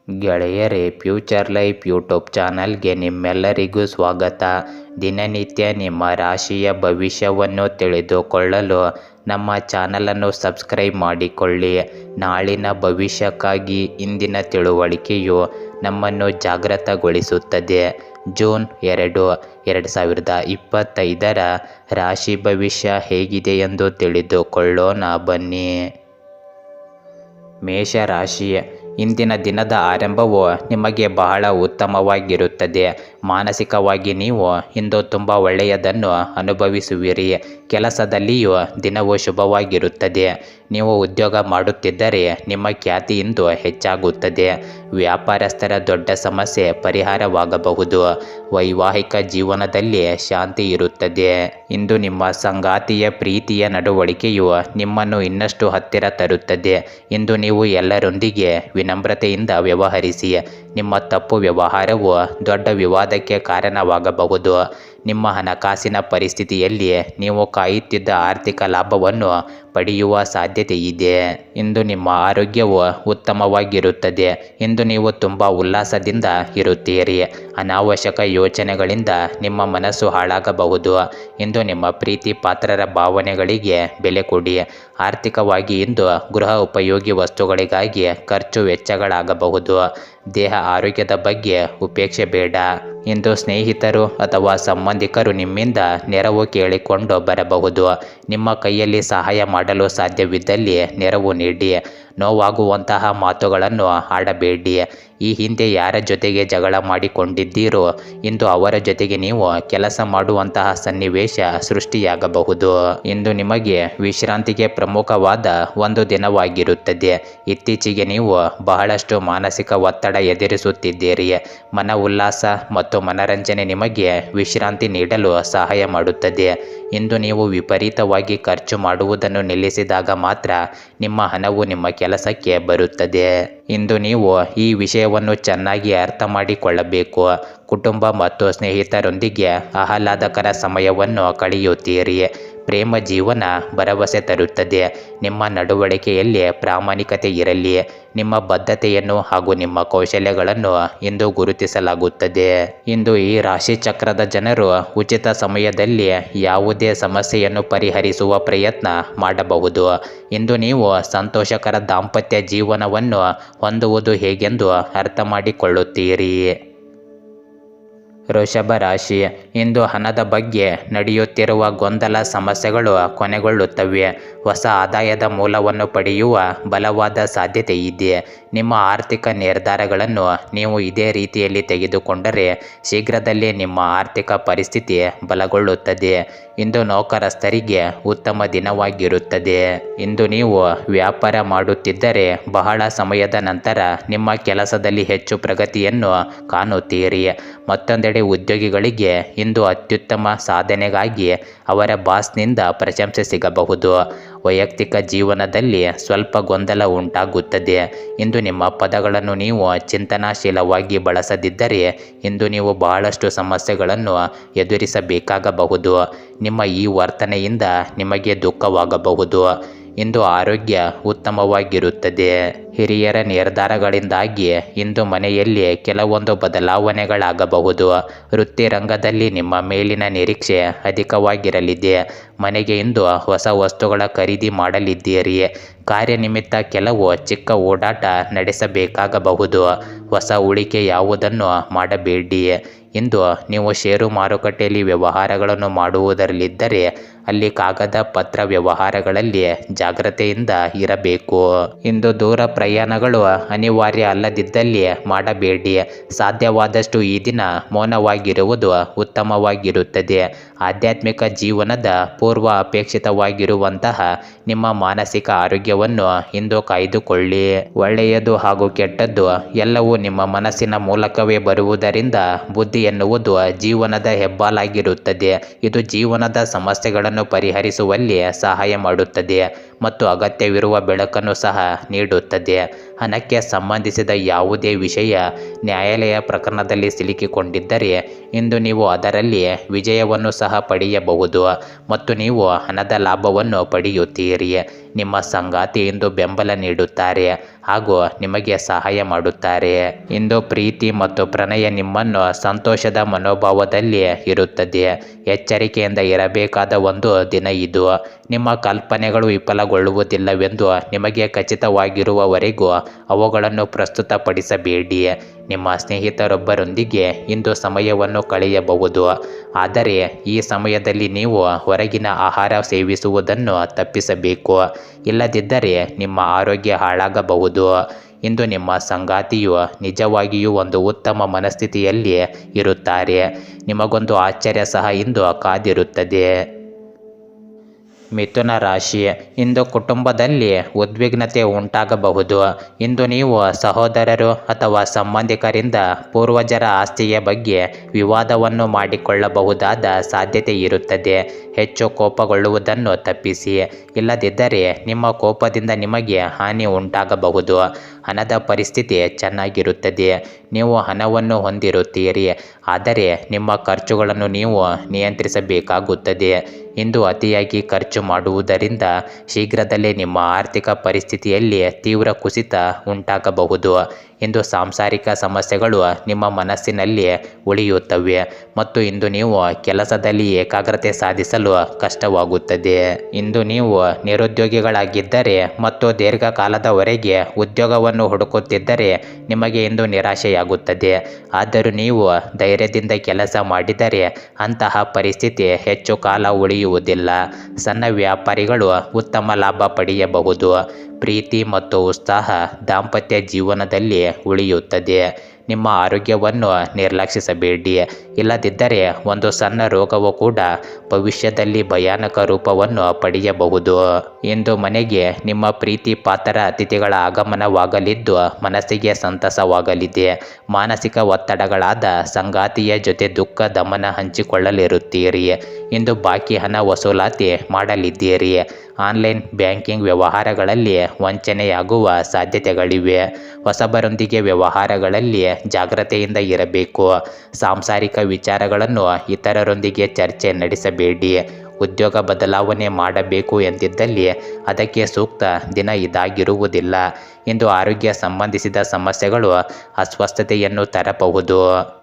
ಗೆಳೆಯರೇ, future life YouTube ಚಾನಲ್ಗೆ ನಿಮ್ಮೆಲ್ಲರಿಗೂ ಸ್ವಾಗತ. ದಿನನಿತ್ಯ ನಿಮ್ಮ ರಾಶಿಯ ಭವಿಷ್ಯವನ್ನು ತಿಳಿದುಕೊಳ್ಳಲು ನಮ್ಮ ಚಾನಲನ್ನು ಸಬ್ಸ್ಕ್ರೈಬ್ ಮಾಡಿಕೊಳ್ಳಿ. ನಾಳಿನ ಭವಿಷ್ಯಕ್ಕಾಗಿ ಇಂದಿನ ತಿಳುವಳಿಕೆಯು ನಮ್ಮನ್ನು ಜಾಗೃತಗೊಳಿಸುತ್ತದೆ. ಜೂನ್ 2, 2025 ರಾಶಿ ಭವಿಷ್ಯ ಹೇಗಿದೆ ಎಂದು ತಿಳಿದುಕೊಳ್ಳೋಣ ಬನ್ನಿ. ಮೇಷರಾಶಿ. ಇಂದಿನ ದಿನದ ಆರಂಭವು ನಿಮಗೆ ಬಹಳ ಉತ್ತಮವಾಗಿರುತ್ತದೆ. ಮಾನಸಿಕವಾಗಿ ನೀವು ಇಂದು ತುಂಬ ಒಳ್ಳೆಯದನ್ನು ಅನುಭವಿಸುವಿರಿ. ಕೆಲಸದಲ್ಲಿಯೂ ದಿನವೂ ಶುಭವಾಗಿರುತ್ತದೆ. ನೀವು ಉದ್ಯೋಗ ಮಾಡುತ್ತಿದ್ದರೆ ನಿಮ್ಮ ಖ್ಯಾತಿ ಇಂದು ಹೆಚ್ಚಾಗುತ್ತದೆ. ವ್ಯಾಪಾರಸ್ಥರ ದೊಡ್ಡ ಸಮಸ್ಯೆ ಪರಿಹಾರವಾಗಬಹುದು. ವೈವಾಹಿಕ ಜೀವನದಲ್ಲಿ ಶಾಂತಿ ಇರುತ್ತದೆ. ಇಂದು ನಿಮ್ಮ ಸಂಗಾತಿಯ ಪ್ರೀತಿಯ ನಡವಳಿಕೆಯು ನಿಮ್ಮನ್ನು ಇನ್ನಷ್ಟು ಹತ್ತಿರ ತರುತ್ತದೆ. ಇಂದು ನೀವು ಎಲ್ಲರೊಂದಿಗೆ ವಿನಮ್ರತೆಯಿಂದ ವ್ಯವಹರಿಸಿ. ನಿಮ್ಮ ತಪ್ಪು ವ್ಯವಹಾರವು ದೊಡ್ಡ ವಿವಾದಕ್ಕೆ ಕಾರಣವಾಗಬಹುದು. ನಿಮ್ಮ ಹಣಕಾಸಿನ ಪರಿಸ್ಥಿತಿಯಲ್ಲಿ ನೀವು ಕಾಯುತ್ತಿದ್ದ ಆರ್ಥಿಕ ಲಾಭವನ್ನು ಪಡೆಯುವ ಸಾಧ್ಯತೆ ಇದೆ. ಇಂದು ನಿಮ್ಮ ಆರೋಗ್ಯವು ಉತ್ತಮವಾಗಿರುತ್ತದೆ. ಇಂದು ನೀವು ತುಂಬ ಉಲ್ಲಾಸದಿಂದ ಇರುತ್ತೀರಿ. ಅನಾವಶ್ಯಕ ಯೋಚನೆಗಳಿಂದ ನಿಮ್ಮ ಮನಸ್ಸು ಹಾಳಾಗಬಹುದು. ಇಂದು ನಿಮ್ಮ ಪ್ರೀತಿ ಪಾತ್ರರ ಭಾವನೆಗಳಿಗೆ ಬೆಲೆ ಕೊಡಿ. ಆರ್ಥಿಕವಾಗಿ ಇಂದು ಗೃಹ ಉಪಯೋಗಿ ವಸ್ತುಗಳಿಗಾಗಿ ಖರ್ಚು ವೆಚ್ಚಗಳಾಗಬಹುದು. ದೇಹ ಆರೋಗ್ಯದ ಬಗ್ಗೆ ಉಪೇಕ್ಷೆ ಬೇಡ. ಇಂದು ಸ್ನೇಹಿತರು ಅಥವಾ ಸಂಬಂಧಿಕರು ನಿಮ್ಮಿಂದ ನೆರವು ಕೇಳಿಕೊಂಡು ಬರಬಹುದು. ನಿಮ್ಮ ಕೈಯಲ್ಲಿ ಸಹಾಯ ಮಾಡಲು ಸಾಧ್ಯವಿದ್ದಲ್ಲಿ ನೆರವು ನೀಡಿ. ನೋವಾಗುವಂತಹ ಮಾತುಗಳನ್ನು ಆಡಬೇಡಿ. ಈ ಹಿಂದೆ ಯಾರ ಜೊತೆಗೆ ಜಗಳ ಮಾಡಿಕೊಂಡಿದ್ದೀರೋ ಇಂದು ಅವರ ಜೊತೆಗೆ ನೀವು ಕೆಲಸ ಮಾಡುವಂತಹ ಸನ್ನಿವೇಶ ಸೃಷ್ಟಿಯಾಗಬಹುದು. ಇಂದು ನಿಮಗೆ ವಿಶ್ರಾಂತಿಗೆ ಪ್ರಮುಖವಾದ ಒಂದು ದಿನವಾಗಿರುತ್ತದೆ. ಇತ್ತೀಚೆಗೆ ನೀವು ಬಹಳಷ್ಟು ಮಾನಸಿಕ ಒತ್ತಡ ಎದುರಿಸುತ್ತಿದ್ದೀರಿ. ಮನ ಉಲ್ಲಾಸ ಮತ್ತು ಮನರಂಜನೆ ನಿಮಗೆ ವಿಶ್ರಾಂತಿ ನೀಡಲು ಸಹಾಯ ಮಾಡುತ್ತದೆ. ಇಂದು ನೀವು ವಿಪರೀತವಾಗಿ ಖರ್ಚು ಮಾಡುವುದನ್ನು ನಿಲ್ಲಿಸಿದಾಗ ಮಾತ್ರ ನಿಮ್ಮ ಹಣವು ನಿಮ್ಮ ಕೆಲಸಕ್ಕೆ ಬರುತ್ತದೆ. ಇಂದು ನೀವು ಈ ವಿಷಯವನ್ನು ಚೆನ್ನಾಗಿ ಅರ್ಥ ಮಾಡಿಕೊಳ್ಳಬೇಕು. ಕುಟುಂಬ ಮತ್ತು ಸ್ನೇಹಿತರೊಂದಿಗೆ ಆಹ್ಲಾದಕರ ಸಮಯವನ್ನು ಕಳೆಯುತ್ತೀರಿ. ಪ್ರೇಮ ಜೀವನ ಭರವಸೆ ತರುತ್ತದೆ. ನಿಮ್ಮ ನಡವಳಿಕೆಯಲ್ಲಿ ಪ್ರಾಮಾಣಿಕತೆ ಇರಲಿ. ನಿಮ್ಮ ಬದ್ಧತೆಯನ್ನು ಹಾಗೂ ನಿಮ್ಮ ಕೌಶಲ್ಯಗಳನ್ನು ಇಂದು ಗುರುತಿಸಲಾಗುತ್ತದೆ. ಇಂದು ಈ ರಾಶಿ ಚಕ್ರದ ಜನರು ಉಚಿತ ಸಮಯದಲ್ಲಿ ಯಾವುದೇ ಸಮಸ್ಯೆಯನ್ನು ಪರಿಹರಿಸುವ ಪ್ರಯತ್ನ ಮಾಡಬಹುದು. ಇಂದು ನೀವು ಸಂತೋಷಕರ ದಾಂಪತ್ಯ ಜೀವನವನ್ನು ಹೊಂದುವುದು ಹೇಗೆಂದು ಅರ್ಥ ಮಾಡಿಕೊಳ್ಳುತ್ತೀರಿ. ವೃಷಭ ರಾಶಿ. ಇಂದು ಹಣದ ಬಗ್ಗೆ ನಡೆಯುತ್ತಿರುವ ಗೊಂದಲ ಸಮಸ್ಯೆಗಳು ಕೊನೆಗೊಳ್ಳುತ್ತವೆ. ಹೊಸ ಆದಾಯದ ಮೂಲವನ್ನು ಪಡೆಯುವ ಬಲವಾದ ಸಾಧ್ಯತೆ ಇದೆ. ನಿಮ್ಮ ಆರ್ಥಿಕ ನಿರ್ಧಾರಗಳನ್ನು ನೀವು ಇದೇ ರೀತಿಯಲ್ಲಿ ತೆಗೆದುಕೊಂಡರೆ ಶೀಘ್ರದಲ್ಲೇ ನಿಮ್ಮ ಆರ್ಥಿಕ ಪರಿಸ್ಥಿತಿ ಬಲಗೊಳ್ಳುತ್ತದೆ. ಇಂದು ನೌಕರಸ್ಥರಿಗೆ ಉತ್ತಮ ದಿನವಾಗಿರುತ್ತದೆ. ಇಂದು ನೀವು ವ್ಯಾಪಾರ ಮಾಡುತ್ತಿದ್ದರೆ ಬಹಳ ಸಮಯದ ನಂತರ ನಿಮ್ಮ ಕೆಲಸದಲ್ಲಿ ಹೆಚ್ಚು ಪ್ರಗತಿಯನ್ನು ಕಾಣುತ್ತೀರಿ. ಮತ್ತೊಂದೆಡೆ ಉದ್ಯೋಗಿಗಳಿಗೆ ಇಂದು ಅತ್ಯುತ್ತಮ ಸಾಧನೆಗಾಗಿ ಅವರ ಬಾಸ್ನಿಂದ ಪ್ರಶಂಸೆ ಸಿಗಬಹುದು. ವೈಯಕ್ತಿಕ ಜೀವನದಲ್ಲಿ ಸ್ವಲ್ಪ ಗೊಂದಲ ಉಂಟಾಗುತ್ತದೆ. ಇಂದು ನಿಮ್ಮ ಪದಗಳನ್ನು ನೀವು ಚಿಂತನಾಶೀಲವಾಗಿ ಬಳಸದಿದ್ದರೆ ಇಂದು ನೀವು ಬಹಳಷ್ಟು ಸಮಸ್ಯೆಗಳನ್ನು ಎದುರಿಸಬೇಕಾಗಬಹುದು. ನಿಮ್ಮ ಈ ವರ್ತನೆಯಿಂದ ನಿಮಗೆ ದುಃಖವಾಗಬಹುದು. ಇಂದು ಆರೋಗ್ಯ ಉತ್ತಮವಾಗಿರುತ್ತದೆ. ಹಿರಿಯರ ನಿರ್ಧಾರಗಳಿಂದಾಗಿ ಇಂದು ಮನೆಯಲ್ಲಿ ಕೆಲವೊಂದು ಬದಲಾವಣೆಗಳಾಗಬಹುದು. ವೃತ್ತಿ ರಂಗದಲ್ಲಿ ನಿಮ್ಮ ಮೇಲಿನ ನಿರೀಕ್ಷೆ ಅಧಿಕವಾಗಿರಲಿದೆ. ಮನೆಗೆ ಇಂದು ಹೊಸ ವಸ್ತುಗಳ ಖರೀದಿ ಮಾಡಲಿದ್ದೀರಿ. ಕಾರ್ಯನಿಮಿತ್ತ ಕೆಲವು ಚಿಕ್ಕ ಓಡಾಟ ನಡೆಸಬೇಕಾಗಬಹುದು. ಹೊಸ ಉಳಿಕೆ ಯಾವುದನ್ನು ಮಾಡಬೇಡಿ. ಇಂದು ನೀವು ಷೇರು ಮಾರುಕಟ್ಟೆಯಲ್ಲಿ ವ್ಯವಹಾರಗಳನ್ನು ಮಾಡುವುದರಲ್ಲಿದ್ದರೆ ಅಲ್ಲಿ ಕಾಗದ ಪತ್ರ ವ್ಯವಹಾರಗಳಲ್ಲಿ ಜಾಗ್ರತೆಯಿಂದ ಇರಬೇಕು. ಇಂದು ದೂರ ಪ್ರಯಾಣಗಳು ಅನಿವಾರ್ಯ ಅಲ್ಲದಿದ್ದಲ್ಲಿ ಮಾಡಬೇಡಿ. ಸಾಧ್ಯವಾದಷ್ಟು ಈ ದಿನ ಮೌನವಾಗಿರುವುದು ಉತ್ತಮವಾಗಿರುತ್ತದೆ. ಆಧ್ಯಾತ್ಮಿಕ ಜೀವನದ ಪೂರ್ವ ಅಪೇಕ್ಷಿತವಾಗಿರುವಂತಹ ನಿಮ್ಮ ಮಾನಸಿಕ ಆರೋಗ್ಯವನ್ನು ಇಂದು ಕಾಯ್ದುಕೊಳ್ಳಿ. ಒಳ್ಳೆಯದು ಹಾಗೂ ಕೆಟ್ಟದ್ದು ಎಲ್ಲವೂ ನಿಮ್ಮ ಮನಸ್ಸಿನ ಮೂಲಕವೇ ಬರುವುದರಿಂದ ಬುದ್ಧಿ ಎನ್ನುವುದು ಜೀವನದ ಹೆಬ್ಬಾಲಾಗಿರುತ್ತದೆ. ಇದು ಜೀವನದ ಸಮಸ್ಯೆಗಳನ್ನು ಪರಿಹರಿಸುವಲ್ಲಿ ಸಹಾಯ ಮಾಡುತ್ತದೆ ಮತ್ತು ಅಗತ್ಯವಿರುವ ಬೆಳಕನ್ನು ಸಹ ನೀಡುತ್ತದೆ. ಹಣಕ್ಕೆ ಸಂಬಂಧಿಸಿದ ಯಾವುದೇ ವಿಷಯ ನ್ಯಾಯಾಲಯ ಪ್ರಕರಣದಲ್ಲಿ ಸಿಲುಕಿಕೊಂಡಿದ್ದರೆ ಇಂದು ನೀವು ಅದರಲ್ಲಿ ವಿಜಯವನ್ನು ಸಹ ಪಡೆಯಬಹುದು ಮತ್ತು ನೀವು ಹಣದ ಲಾಭವನ್ನು ಪಡೆಯುತ್ತೀರಿ. ನಿಮ್ಮ ಸಂಗಾತಿ ಇಂದು ಬೆಂಬಲ ನೀಡುತ್ತಾರೆ. ಹಾಗೂ ನಿಮಗೆ ಸಹಾಯ ಮಾಡುತ್ತಾರೆ. ಇಂದು ಪ್ರೀತಿ ಮತ್ತು ಪ್ರಣಯ ನಿಮ್ಮನ್ನು ಸಂತೋಷದ ಮನೋಭಾವದಲ್ಲಿ ಇರುತ್ತದೆ. ಎಚ್ಚರಿಕೆಯಿಂದ ಇರಬೇಕಾದ ಒಂದು ದಿನ ಇದು. ನಿಮ್ಮ ಕಲ್ಪನೆಗಳು ವಿಫಲಗೊಳ್ಳುವುದಿಲ್ಲವೆಂದು ನಿಮಗೆ ಖಚಿತವಾಗಿರುವವರೆಗೂ ಅವುಗಳನ್ನು ಪ್ರಸ್ತುತಪಡಿಸಬೇಡಿ. ನಿಮ್ಮ ಸ್ನೇಹಿತರೊಬ್ಬರೊಂದಿಗೆ ಇಂದು ಸಮಯವನ್ನು ಕಳೆಯಬಹುದು, ಆದರೆ ಈ ಸಮಯದಲ್ಲಿ ನೀವು ಹೊರಗಿನ ಆಹಾರ ಸೇವಿಸುವುದನ್ನು ತಪ್ಪಿಸಬೇಕು. ಇಲ್ಲದಿದ್ದರೆ ನಿಮ್ಮ ಆರೋಗ್ಯ ಹಾಳಾಗಬಹುದು. ಇಂದು ನಿಮ್ಮ ಸಂಗಾತಿಯು ನಿಜವಾಗಿಯೂ ಒಂದು ಉತ್ತಮ ಮನಸ್ಥಿತಿಯಲ್ಲಿ ಇರುತ್ತಾರೆ. ನಿಮಗೊಂದು ಆಶ್ಚರ್ಯ ಸಹ ಇಂದು ಕಾದಿರುತ್ತದೆ. ಮಿಥುನ ರಾಶಿ, ಇಂದು ಕುಟುಂಬದಲ್ಲಿ ಉದ್ವಿಗ್ನತೆ ಉಂಟಾಗಬಹುದು. ಇಂದು ನೀವು ಸಹೋದರರು ಅಥವಾ ಸಂಬಂಧಿಕರಿಂದ ಪೂರ್ವಜರ ಆಸ್ತಿಯ ಬಗ್ಗೆ ವಿವಾದವನ್ನು ಮಾಡಿಕೊಳ್ಳಬಹುದಾದ ಸಾಧ್ಯತೆ ಇರುತ್ತದೆ. ಹೆಚ್ಚು ಕೋಪಗೊಳ್ಳುವುದನ್ನು ತಪ್ಪಿಸಿ. ಇಲ್ಲದಿದ್ದರೆ ನಿಮ್ಮ ಕೋಪದಿಂದ ನಿಮಗೆ ಹಾನಿ ಉಂಟಾಗಬಹುದು. ಹಣದ ಪರಿಸ್ಥಿತಿ ಚೆನ್ನಾಗಿರುತ್ತದೆ. ನೀವು ಹಣವನ್ನು ಹೊಂದಿರುತ್ತೀರಿ, ಆದರೆ ನಿಮ್ಮ ಖರ್ಚುಗಳನ್ನು ನೀವು ನಿಯಂತ್ರಿಸಬೇಕಾಗುತ್ತದೆ. ಇಂದು ಅತಿಯಾಗಿ ಖರ್ಚು ಮಾಡುವುದರಿಂದ ಶೀಘ್ರದಲ್ಲೇ ನಿಮ್ಮ ಆರ್ಥಿಕ ಪರಿಸ್ಥಿತಿಯಲ್ಲಿ ತೀವ್ರ ಕುಸಿತ ಉಂಟಾಗಬಹುದು. ಇಂದು ಸಾಂಸಾರಿಕ ಸಮಸ್ಯೆಗಳು ನಿಮ್ಮ ಮನಸ್ಸಿನಲ್ಲಿ ಉಳಿಯುತ್ತವೆ ಮತ್ತು ಇಂದು ನೀವು ಕೆಲಸದಲ್ಲಿ ಏಕಾಗ್ರತೆ ಸಾಧಿಸಲು ಕಷ್ಟವಾಗುತ್ತದೆ. ಇಂದು ನೀವು ನಿರುದ್ಯೋಗಿಗಳಾಗಿದ್ದರೆ ಮತ್ತು ದೀರ್ಘಕಾಲದವರೆಗೆ ಉದ್ಯೋಗವನ್ನು ಹುಡುಕುತ್ತಿದ್ದರೆ ನಿಮಗೆ ಇಂದು ನಿರಾಶೆಯಾಗುತ್ತದೆ. ಆದರೂ ನೀವು ಧೈರ್ಯದಿಂದ ಕೆಲಸ ಮಾಡಿದರೆ ಅಂತಹ ಪರಿಸ್ಥಿತಿ ಹೆಚ್ಚು ಕಾಲ ಉಳಿಯುವುದಿಲ್ಲ. ಸಣ್ಣ ವ್ಯಾಪಾರಿಗಳು ಉತ್ತಮ ಲಾಭ ಪಡೆಯಬಹುದು. ಪ್ರೀತಿ ಮತ್ತು ಉತ್ಸಾಹ ದಾಂಪತ್ಯ ಜೀವನದಲ್ಲಿ ಉಳಿಯುತ್ತದೆ. ನಿಮ್ಮ ಆರೋಗ್ಯವನ್ನು ನಿರ್ಲಕ್ಷಿಸಬೇಡಿ. ಇಲ್ಲದಿದ್ದರೆ ಒಂದು ಸಣ್ಣ ರೋಗವು ಕೂಡ ಭವಿಷ್ಯದಲ್ಲಿ ಭಯಾನಕ ರೂಪವನ್ನು ಪಡೆಯಬಹುದು. ಇಂದು ಮನೆಗೆ ನಿಮ್ಮ ಪ್ರೀತಿ ಪಾತ್ರ ಅತಿಥಿಗಳ ಆಗಮನವಾಗಲಿದ್ದು ಮನಸ್ಸಿಗೆ ಸಂತಸವಾಗಲಿದೆ. ಮಾನಸಿಕ ಒತ್ತಡಗಳಾದ ಸಂಗಾತಿಯ ಜೊತೆ ದುಃಖ ದಮನ ಹಂಚಿಕೊಳ್ಳಲಿರುತ್ತೀರಿ. ಇಂದು ಬಾಕಿ ಹಣ ವಸೂಲಾತಿ ಮಾಡಲಿದ್ದೀರಿ. ಆನ್ಲೈನ್ ಬ್ಯಾಂಕಿಂಗ್ ವ್ಯವಹಾರಗಳಲ್ಲಿ ವಂಚನೆಯಾಗುವ ಸಾಧ್ಯತೆಗಳಿವೆ. ಹೊಸಬರೊಂದಿಗೆ ವ್ಯವಹಾರಗಳಲ್ಲಿ ಜಾಗ್ರತೆಯಿಂದ ಇರಬೇಕು. ಸಾಂಸಾರಿಕ ವಿಚಾರಗಳನ್ನು ಇತರರೊಂದಿಗೆ ಚರ್ಚೆ ನಡೆಸಬೇಡಿ. ಉದ್ಯೋಗ ಬದಲಾವಣೆ ಮಾಡಬೇಕು ಎಂದಿದ್ದಲ್ಲಿ ಅದಕ್ಕೆ ಸೂಕ್ತ ದಿನ ಇದಾಗಿರುವುದಿಲ್ಲ. ಇಂದು ಆರೋಗ್ಯ ಸಂಬಂಧಿಸಿದ ಸಮಸ್ಯೆಗಳು ಅಸ್ವಸ್ಥತೆಯನ್ನು ತರಬಹುದು.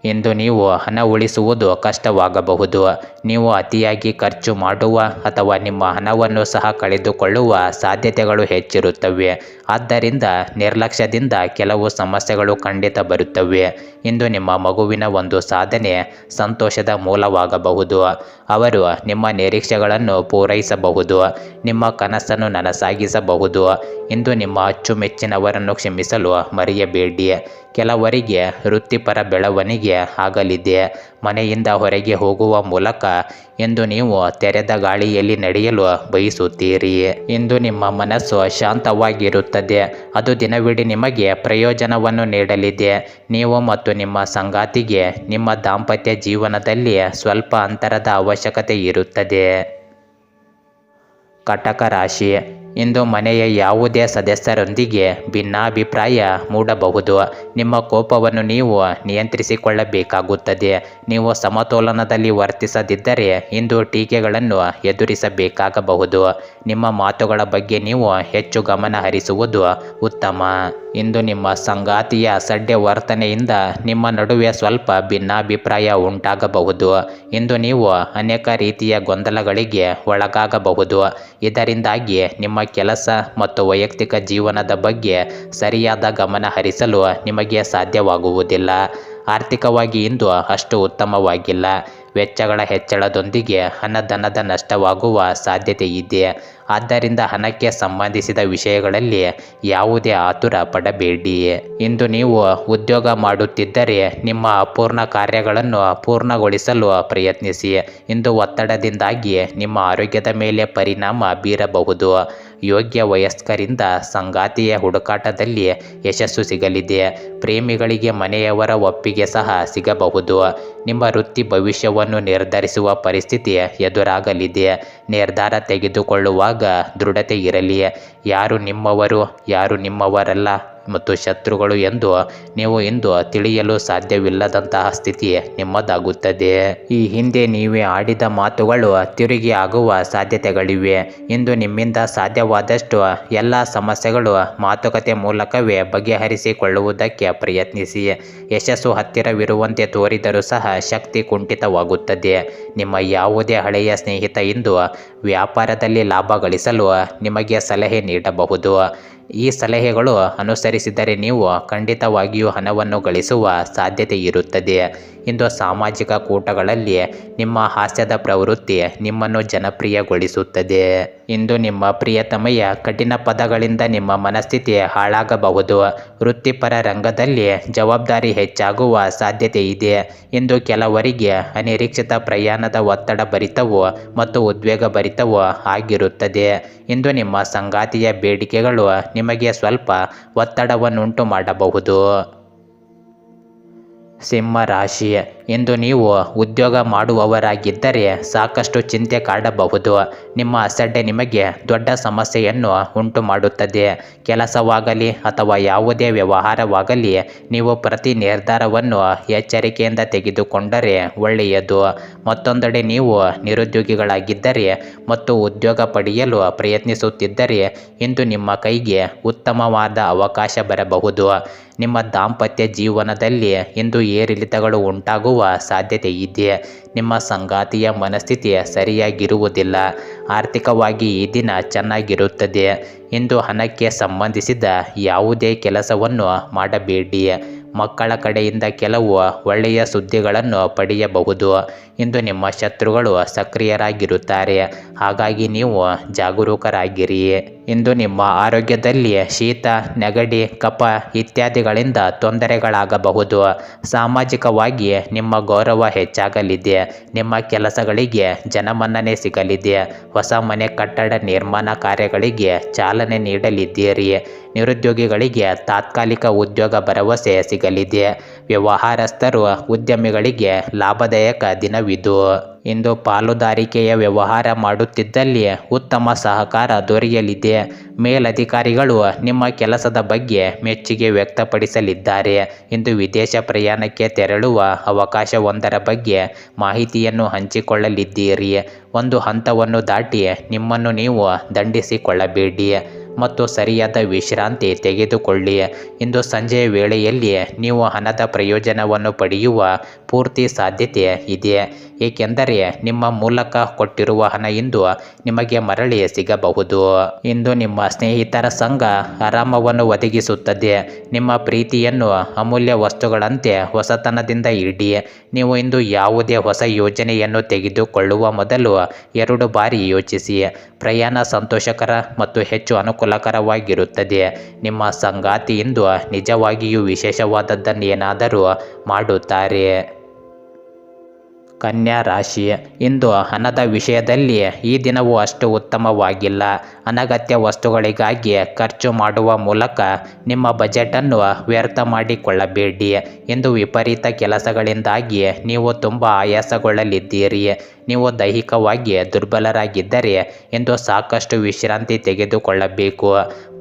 ಇಂದು ನೀವು ಹಣ ಉಳಿಸುವುದು ಕಷ್ಟವಾಗಬಹುದು. ನೀವು ಅತಿಯಾಗಿ ಖರ್ಚು ಮಾಡುವ ಅಥವಾ ನಿಮ್ಮ ಹಣವನ್ನು ಸಹ ಕಳೆದುಕೊಳ್ಳುವ ಸಾಧ್ಯತೆಗಳು ಹೆಚ್ಚಿರುತ್ತವೆ. ಆದ್ದರಿಂದ ನಿರ್ಲಕ್ಷ್ಯದಿಂದ ಕೆಲವು ಸಮಸ್ಯೆಗಳು ಖಂಡಿತ ಬರುತ್ತವೆ. ಇಂದು ನಿಮ್ಮ ಮಗುವಿನ ಒಂದು ಸಾಧನೆ ಸಂತೋಷದ ಮೂಲವಾಗಬಹುದು. ಅವರು ನಿಮ್ಮ ನಿರೀಕ್ಷೆಗಳನ್ನು ಪೂರೈಸಬಹುದು. ನಿಮ್ಮ ಕನಸನ್ನು ನನಸಾಗಿಸಬಹುದು. ಇಂದು ನಿಮ್ಮ ಅಚ್ಚುಮೆಚ್ಚಿನವರನ್ನು ಕ್ಷಮಿಸಲು ಮರೆಯಬೇಡಿ. ಕೆಲವರಿಗೆ ವೃತ್ತಿಪರ ಬೆಳವಣಿಗೆ ಆಗಲಿದೆ. ಮನೆಯಿಂದ ಹೊರಗೆ ಹೋಗುವ ಮೂಲಕ ಇಂದು ನೀವು ತೆರೆದ ಗಾಳಿಯಲ್ಲಿ ನಡೆಯಲು ಬಯಸುತ್ತೀರಿ. ಇಂದು ನಿಮ್ಮ ಮನಸ್ಸು ಶಾಂತವಾಗಿರುತ್ತದೆ. ಅದು ದಿನವಿಡೀ ನಿಮಗೆ ಪ್ರಯೋಜನವನ್ನು ನೀಡಲಿದೆ. ನೀವು ಮತ್ತು ನಿಮ್ಮ ಸಂಗಾತಿಗೆ ನಿಮ್ಮ ದಾಂಪತ್ಯ ಜೀವನದಲ್ಲಿ ಸ್ವಲ್ಪ ಅಂತರದ ಅವಶ್ಯಕತೆ ಇರುತ್ತದೆ. ಕಟಕ ರಾಶಿ, ಇಂದು ಮನೆಯ ಯಾವುದೇ ಸದಸ್ಯರೊಂದಿಗೆ ಭಿನ್ನಾಭಿಪ್ರಾಯ ಮೂಡಬಹುದು. ನಿಮ್ಮ ಕೋಪವನ್ನು ನೀವು ನಿಯಂತ್ರಿಸಿಕೊಳ್ಳಬೇಕಾಗುತ್ತದೆ. ನೀವು ಸಮತೋಲನದಲ್ಲಿ ವರ್ತಿಸದಿದ್ದರೆ ಇಂದು ಟೀಕೆಗಳನ್ನು ಎದುರಿಸಬೇಕಾಗಬಹುದು. ನಿಮ್ಮ ಮಾತುಗಳ ಬಗ್ಗೆ ನೀವು ಹೆಚ್ಚು ಗಮನ ಹರಿಸುವುದು ಉತ್ತಮ. ಇಂದು ನಿಮ್ಮ ಸಂಗಾತಿಯ ಅಸಡ್ಡೆ ವರ್ತನೆಯಿಂದ ನಿಮ್ಮ ನಡುವೆ ಸ್ವಲ್ಪ ಭಿನ್ನಾಭಿಪ್ರಾಯ ಉಂಟಾಗಬಹುದು. ಇಂದು ನೀವು ಅನೇಕ ರೀತಿಯ ಗೊಂದಲಗಳಿಗೆ ಒಳಗಾಗಬಹುದು. ಇದರಿಂದಾಗಿ ನಿಮ್ಮ ಕೆಲಸ ಮತ್ತು ವೈಯಕ್ತಿಕ ಜೀವನದ ಬಗ್ಗೆ ಸರಿಯಾದ ಗಮನ ಹರಿಸಲು ನಿಮಗೆ ಸಾಧ್ಯವಾಗುವುದಿಲ್ಲ. ಆರ್ಥಿಕವಾಗಿ ಇಂದು ಅಷ್ಟು ಉತ್ತಮವಾಗಿಲ್ಲ. ವೆಚ್ಚಗಳ ಹೆಚ್ಚಳದೊಂದಿಗೆ ಹಣದ ನಷ್ಟವಾಗುವ ಸಾಧ್ಯತೆ ಇದೆ. ಆದ್ದರಿಂದ ಹಣಕ್ಕೆ ಸಂಬಂಧಿಸಿದ ವಿಷಯಗಳಲ್ಲಿ ಯಾವುದೇ ಆತುರ ಪಡಬೇಡಿ. ಇಂದು ನೀವು ಉದ್ಯೋಗ ಮಾಡುತ್ತಿದ್ದರೆ ನಿಮ್ಮ ಅಪೂರ್ಣ ಕಾರ್ಯಗಳನ್ನು ಪೂರ್ಣಗೊಳಿಸಲು ಪ್ರಯತ್ನಿಸಿ. ಇಂದು ಒತ್ತಡದಿಂದಾಗಿ ನಿಮ್ಮ ಆರೋಗ್ಯದ ಮೇಲೆ ಪರಿಣಾಮ ಬೀರಬಹುದು. ಯೋಗ್ಯ ವಯಸ್ಕರಿಂದ ಸಂಗಾತಿಯ ಹುಡುಕಾಟದಲ್ಲಿ ಯಶಸ್ಸು ಸಿಗಲಿದೆ. ಪ್ರೇಮಿಗಳಿಗೆ ಮನೆಯವರ ಒಪ್ಪಿಗೆ ಸಹ ಸಿಗಬಹುದು. ನಿಮ್ಮ ವೃತ್ತಿ ಭವಿಷ್ಯವನ್ನು ನಿರ್ಧರಿಸುವ ಪರಿಸ್ಥಿತಿ ಎದುರಾಗಲಿದೆ. ನಿರ್ಧಾರ ತೆಗೆದುಕೊಳ್ಳುವಾಗ ದೃಢತೆ ಇರಲಿ. ಯಾರು ನಿಮ್ಮವರು ಯಾರು ನಿಮ್ಮವರಲ್ಲ ಮತ್ತು ಶತ್ರುಗಳು ಎಂದು ನೀವು ಇಂದು ತಿಳಿಯಲು ಸಾಧ್ಯವಿಲ್ಲದಂತಹ ಸ್ಥಿತಿ ನಿಮ್ಮದಾಗುತ್ತದೆ. ಈ ಹಿಂದೆ ನೀವೇ ಆಡಿದ ಮಾತುಗಳು ತಿರುಗಿ ಆಗುವ ಸಾಧ್ಯತೆಗಳಿವೆ. ಇಂದು ನಿಮ್ಮಿಂದ ಸಾಧ್ಯವಾದಷ್ಟು ಎಲ್ಲ ಸಮಸ್ಯೆಗಳು ಮಾತುಕತೆ ಮೂಲಕವೇ ಬಗೆಹರಿಸಿಕೊಳ್ಳುವುದಕ್ಕೆ ಪ್ರಯತ್ನಿಸಿ. ಯಶಸ್ಸು ಹತ್ತಿರವಿರುವಂತೆ ತೋರಿದರೂ ಸಹ ಶಕ್ತಿ ಕುಂಠಿತವಾಗುತ್ತದೆ. ನಿಮ್ಮ ಯಾವುದೇ ಹಳೆಯ ಸ್ನೇಹಿತ ಇಂದು ವ್ಯಾಪಾರದಲ್ಲಿ ಲಾಭ ಗಳಿಸಲು ನಿಮಗೆ ಸಲಹೆ ನೀಡಬಹುದು. ಈ ಸಲಹೆಗಳು ಅನುಸರಿಸಿದರೆ ನೀವು ಖಂಡಿತವಾಗಿಯೂ ಹಣವನ್ನು ಗಳಿಸುವ ಸಾಧ್ಯತೆ ಇರುತ್ತದೆ. ಇಂದು ಸಾಮಾಜಿಕ ಕೂಟಗಳಲ್ಲಿ ನಿಮ್ಮ ಹಾಸ್ಯದ ಪ್ರವೃತ್ತಿ ನಿಮ್ಮನ್ನು ಜನಪ್ರಿಯಗೊಳಿಸುತ್ತದೆ. ಇಂದು ನಿಮ್ಮ ಪ್ರಿಯತಮೆಯ ಕಠಿಣ ಪದಗಳಿಂದ ನಿಮ್ಮ ಮನಸ್ಥಿತಿ ಹಾಳಾಗಬಹುದು. ವೃತ್ತಿಪರ ರಂಗದಲ್ಲಿ ಜವಾಬ್ದಾರಿ ಹೆಚ್ಚಾಗುವ ಸಾಧ್ಯತೆ ಇದೆ. ಇಂದು ಕೆಲವರಿಗೆ ಅನಿರೀಕ್ಷಿತ ಪ್ರಯಾಣದ ಒತ್ತಡ ಭರಿತವೂ ಮತ್ತು ಉದ್ವೇಗ ಭರಿತವೂ ಆಗಿರುತ್ತದೆ. ಇಂದು ನಿಮ್ಮ ಸಂಗಾತಿಯ ಬೇಡಿಕೆಗಳು ನಿಮಗೆ ಸ್ವಲ್ಪ ಒತ್ತಡವನ್ನುಂಟು ಮಾಡಬಹುದು. ಸಿಂಹ ರಾಶಿ, ಇಂದು ನೀವು ಉದ್ಯೋಗ ಮಾಡುವವರಾಗಿದ್ದರೆ ಸಾಕಷ್ಟು ಚಿಂತೆ ಕಾಡಬಹುದು. ನಿಮ್ಮ ಅಸಡ್ಡೆ ನಿಮಗೆ ದೊಡ್ಡ ಸಮಸ್ಯೆಯನ್ನು ಉಂಟು ಮಾಡುತ್ತದೆ. ಕೆಲಸವಾಗಲಿ ಅಥವಾ ಯಾವುದೇ ವ್ಯವಹಾರವಾಗಲಿ ನೀವು ಪ್ರತಿ ನಿರ್ಧಾರವನ್ನು ಎಚ್ಚರಿಕೆಯಿಂದ ತೆಗೆದುಕೊಂಡರೆ ಒಳ್ಳೆಯದು. ಮತ್ತೊಂದೆಡೆ ನೀವು ನಿರುದ್ಯೋಗಿಗಳಾಗಿದ್ದರೆ ಮತ್ತು ಉದ್ಯೋಗ ಪಡೆಯಲು ಪ್ರಯತ್ನಿಸುತ್ತಿದ್ದರೆ ಇಂದು ನಿಮ್ಮ ಕೈಗೆ ಉತ್ತಮವಾದ ಅವಕಾಶ ಬರಬಹುದು. ನಿಮ್ಮ ದಾಂಪತ್ಯ ಜೀವನದಲ್ಲಿ ಇಂದು ಏರಿಳಿತಗಳು ಉಂಟಾಗುವ ಸಾಧ್ಯತೆ ಇದೆ. ನಿಮ್ಮ ಸಂಗಾತಿಯ ಮನಸ್ಥಿತಿ ಸರಿಯಾಗಿರುವುದಿಲ್ಲ. ಆರ್ಥಿಕವಾಗಿ ಈ ದಿನ ಚೆನ್ನಾಗಿರುತ್ತದೆ. ಇಂದು ಹಣಕ್ಕೆ ಸಂಬಂಧಿಸಿದ ಯಾವುದೇ ಕೆಲಸವನ್ನು ಮಾಡಬೇಡಿ. ಮಕ್ಕಳ ಕಡೆಯಿಂದ ಕೆಲವು ಒಳ್ಳೆಯ ಸುದ್ದಿಗಳನ್ನು ಪಡೆಯಬಹುದು. ಇಂದು ನಿಮ್ಮ ಶತ್ರುಗಳು ಸಕ್ರಿಯರಾಗಿರುತ್ತಾರೆ, ಹಾಗಾಗಿ ನೀವು ಜಾಗರೂಕರಾಗಿರಿ. ಇಂದು ನಿಮ್ಮ ಆರೋಗ್ಯದಲ್ಲಿ ಶೀತ, ನೆಗಡಿ, ಕಫ ಇತ್ಯಾದಿಗಳಿಂದ ತೊಂದರೆಗಳಾಗಬಹುದು. ಸಾಮಾಜಿಕವಾಗಿ ನಿಮ್ಮ ಗೌರವ ಹೆಚ್ಚಾಗಲಿದೆ. ನಿಮ್ಮ ಕೆಲಸಗಳಿಗೆ ಜನಮನ್ನಣೆ ಸಿಗಲಿದೆ. ಹೊಸ ಮನೆ ಕಟ್ಟಡ ನಿರ್ಮಾಣ ಕಾರ್ಯಗಳಿಗೆ ಚಾಲನೆ ನೀಡಲಿದ್ದೀರಿ. ನಿರುದ್ಯೋಗಿಗಳಿಗೆ ತಾತ್ಕಾಲಿಕ ಉದ್ಯೋಗ ಭರವಸೆ ಸಿಗಲಿದೆ. ವ್ಯವಹಾರಸ್ಥರು, ಉದ್ಯಮಿಗಳಿಗೆ ಲಾಭದಾಯಕ ದಿನವಿದು. ಇಂದು ಪಾಲುದಾರಿಕೆಯ ವ್ಯವಹಾರ ಮಾಡುತ್ತಿದ್ದಲ್ಲಿ ಉತ್ತಮ ಸಹಕಾರ ದೊರೆಯಲಿದೆ. ಮೇಲಧಿಕಾರಿಗಳು ನಿಮ್ಮ ಕೆಲಸದ ಬಗ್ಗೆ ಮೆಚ್ಚುಗೆ ವ್ಯಕ್ತಪಡಿಸಲಿದ್ದಾರೆ. ಇಂದು ವಿದೇಶ ಪ್ರಯಾಣಕ್ಕೆ ತೆರಳುವ ಅವಕಾಶವೊಂದರ ಬಗ್ಗೆ ಮಾಹಿತಿಯನ್ನು ಹಂಚಿಕೊಳ್ಳಲಿದ್ದೀರಿ. ಒಂದು ಹಂತವನ್ನು ದಾಟಿ ನಿಮ್ಮನ್ನು ನೀವು ದಂಡಿಸಿಕೊಳ್ಳಬೇಡಿ ಮತ್ತು ಸರಿಯಾದ ವಿಶ್ರಾಂತಿ ತೆಗೆದುಕೊಳ್ಳಿ. ಇಂದು ಸಂಜೆಯ ವೇಳೆಯಲ್ಲಿ ನೀವು ಹಣದ ಪ್ರಯೋಜನವನ್ನು ಪಡೆಯುವ ಪೂರ್ತಿ ಸಾಧ್ಯತೆ ಇದೆ, ಏಕೆಂದರೆ ನಿಮ್ಮ ಮೂಲಕ ಕೊಟ್ಟಿರುವ ಹಣ ಇಂದು ನಿಮಗೆ ಮರಳಿ ಸಿಗಬಹುದು. ಇಂದು ನಿಮ್ಮ ಸ್ನೇಹಿತರ ಸಂಘ ಆರಾಮವನ್ನು ಒದಗಿಸುತ್ತದೆ. ನಿಮ್ಮ ಪ್ರೀತಿಯನ್ನು ಅಮೂಲ್ಯ ವಸ್ತುಗಳಂತೆ ಹೊಸತನದಿಂದ ಇಡಿ. ನೀವು ಇಂದು ಯಾವುದೇ ಹೊಸ ಯೋಜನೆಯನ್ನು ತೆಗೆದುಕೊಳ್ಳುವ ಮೊದಲು 2 ಬಾರಿ ಯೋಚಿಸಿ. ಪ್ರಯಾಣ ಸಂತೋಷಕರ ಮತ್ತು ಹೆಚ್ಚು ಅನುಕೂಲಕರವಾಗಿರುತ್ತದೆ. ನಿಮ್ಮ ಸಂಗಾತಿ ಇಂದು ನಿಜವಾಗಿಯೂ ವಿಶೇಷವಾದದ್ದನ್ನೇನಾದರೂ ಮಾಡುತ್ತಾರೆ. ಕನ್ಯಾ ರಾಶಿ, ಇಂದು ಹಣದ ವಿಷಯದಲ್ಲಿ ಈ ದಿನವೂ ಅಷ್ಟು ಉತ್ತಮವಾಗಿಲ್ಲ. ಅನಗತ್ಯ ವಸ್ತುಗಳಿಗಾಗಿ ಖರ್ಚು ಮಾಡುವ ಮೂಲಕ ನಿಮ್ಮ ಬಜೆಟನ್ನು ವ್ಯರ್ಥ ಮಾಡಿಕೊಳ್ಳಬೇಡಿ. ಇಂದು ವಿಪರೀತ ಕೆಲಸಗಳಿಂದಾಗಿ ನೀವು ತುಂಬ ಆಯಾಸಗೊಳ್ಳಲಿದ್ದೀರಿ. ನೀವು ದೈಹಿಕವಾಗಿ ದುರ್ಬಲರಾಗಿದ್ದರೆ ಇಂದು ಸಾಕಷ್ಟು ವಿಶ್ರಾಂತಿ ತೆಗೆದುಕೊಳ್ಳಬೇಕು.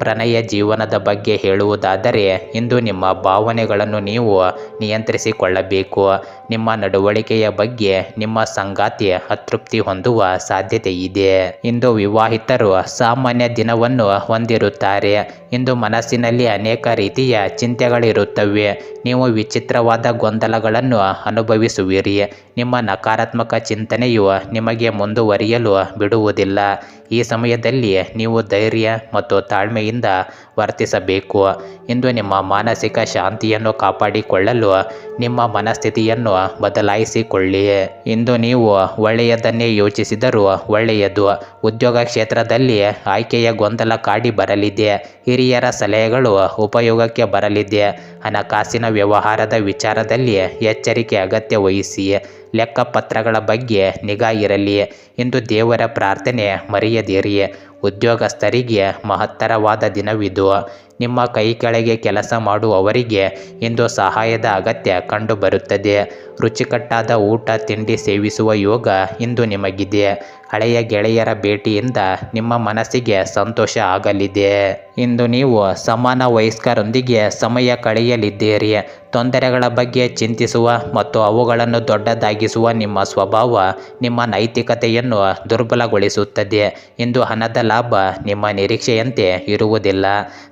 ಪ್ರಣಯ ಜೀವನದ ಬಗ್ಗೆ ಹೇಳುವುದಾದರೆ ಇಂದು ನಿಮ್ಮ ಭಾವನೆಗಳನ್ನು ನೀವು ನಿಯಂತ್ರಿಸಿಕೊಳ್ಳಬೇಕು. ನಿಮ್ಮ ನಡವಳಿಕೆಯ ಬಗ್ಗೆ ನಿಮ್ಮ ಸಂಗಾತಿ ಅತೃಪ್ತಿ ಹೊಂದುವ ಸಾಧ್ಯತೆ ಇದೆ. ಇಂದು ವಿವಾಹಿತರು ಸಾಮಾನ್ಯ ದಿನವನ್ನು ಹೊಂದಿರುತ್ತಾರೆ. ಇಂದು ಮನಸ್ಸಿನಲ್ಲಿ ಅನೇಕ ರೀತಿಯ ಚಿಂತೆಗಳಿರುತ್ತವೆ. ನೀವು ವಿಚಿತ್ರವಾದ ಗೊಂದಲಗಳನ್ನು ಅನುಭವಿಸುವಿರಿ. ನಿಮ್ಮ ನಕಾರಾತ್ಮಕ ಚಿಂತನೆಯು ನಿಮಗೆ ಮುಂದುವರಿಯಲು ಬಿಡುವುದಿಲ್ಲ. ಈ ಸಮಯದಲ್ಲಿ ನೀವು ಧೈರ್ಯ ಮತ್ತು ತಾಳ್ಮೆಯಿಂದ ವರ್ತಿಸಬೇಕು. ಇಂದು ನಿಮ್ಮ ಮಾನಸಿಕ ಶಾಂತಿಯನ್ನು ಕಾಪಾಡಿಕೊಳ್ಳಲು ನಿಮ್ಮ ಮನಸ್ಥಿತಿಯನ್ನು ಬದಲಾಯಿಸಿಕೊಳ್ಳಿ. ಇಂದು ನೀವು ಒಳ್ಳೆಯದನ್ನೇ ಯೋಚಿಸಿದರೂ ಒಳ್ಳೆಯದು. ಉದ್ಯೋಗ ಕ್ಷೇತ್ರದಲ್ಲಿ ಆಯ್ಕೆಯ ಗೊಂದಲ ಕಾಡಿ ಬರಲಿದೆ. ಹಿರಿಯರ ಸಲಹೆಗಳು ಉಪಯೋಗಕ್ಕೆ ಬರಲಿದೆ. ಹಣಕಾಸಿನ ವ್ಯವಹಾರದ ವಿಚಾರದಲ್ಲಿ ಎಚ್ಚರಿಕೆ ಅಗತ್ಯ ವಹಿಸಿ. ಲೆಕ್ಕಪತ್ರಗಳ ಬಗ್ಗೆ ನಿಗಾ ಇರಲಿ. ಇಂದು ದೇವರ ಪ್ರಾರ್ಥನೆ ಮರೆಯದಿರಿ. ಉದ್ಯೋಗಸ್ಥರಿಗೆ ಮಹತ್ತರವಾದ ದಿನವಿದು. ನಿಮ್ಮ ಕೈ ಕೆಳಗೆ ಕೆಲಸ ಮಾಡುವವರಿಗೆ ಇಂದು ಸಹಾಯದ ಅಗತ್ಯ ಕಂಡುಬರುತ್ತದೆ. ರುಚಿಕಟ್ಟಾದ ಊಟ ತಿಂಡಿ ಸೇವಿಸುವ ಯೋಗ ಇಂದು ನಿಮಗಿದೆ. ಹಳೆಯ ಗೆಳೆಯರ ಭೇಟಿಯಿಂದ ನಿಮ್ಮ ಮನಸ್ಸಿಗೆ ಸಂತೋಷ ಆಗಲಿದೆ. ಇಂದು ನೀವು ಸಮಾನ ವಯಸ್ಕರೊಂದಿಗೆ ಸಮಯ ಕಳೆಯಲಿದ್ದೀರಿ. ತೊಂದರೆಗಳ ಬಗ್ಗೆ ಚಿಂತಿಸುವ ಮತ್ತು ಅವುಗಳನ್ನು ದೊಡ್ಡದಾಗಿಸುವ ನಿಮ್ಮ ಸ್ವಭಾವ ನಿಮ್ಮ ನೈತಿಕತೆಯನ್ನು ದುರ್ಬಲಗೊಳಿಸುತ್ತದೆ. ಇಂದು ಹಣದ ಲಾಭ ನಿಮ್ಮ ನಿರೀಕ್ಷೆಯಂತೆ ಇರುವುದಿಲ್ಲ.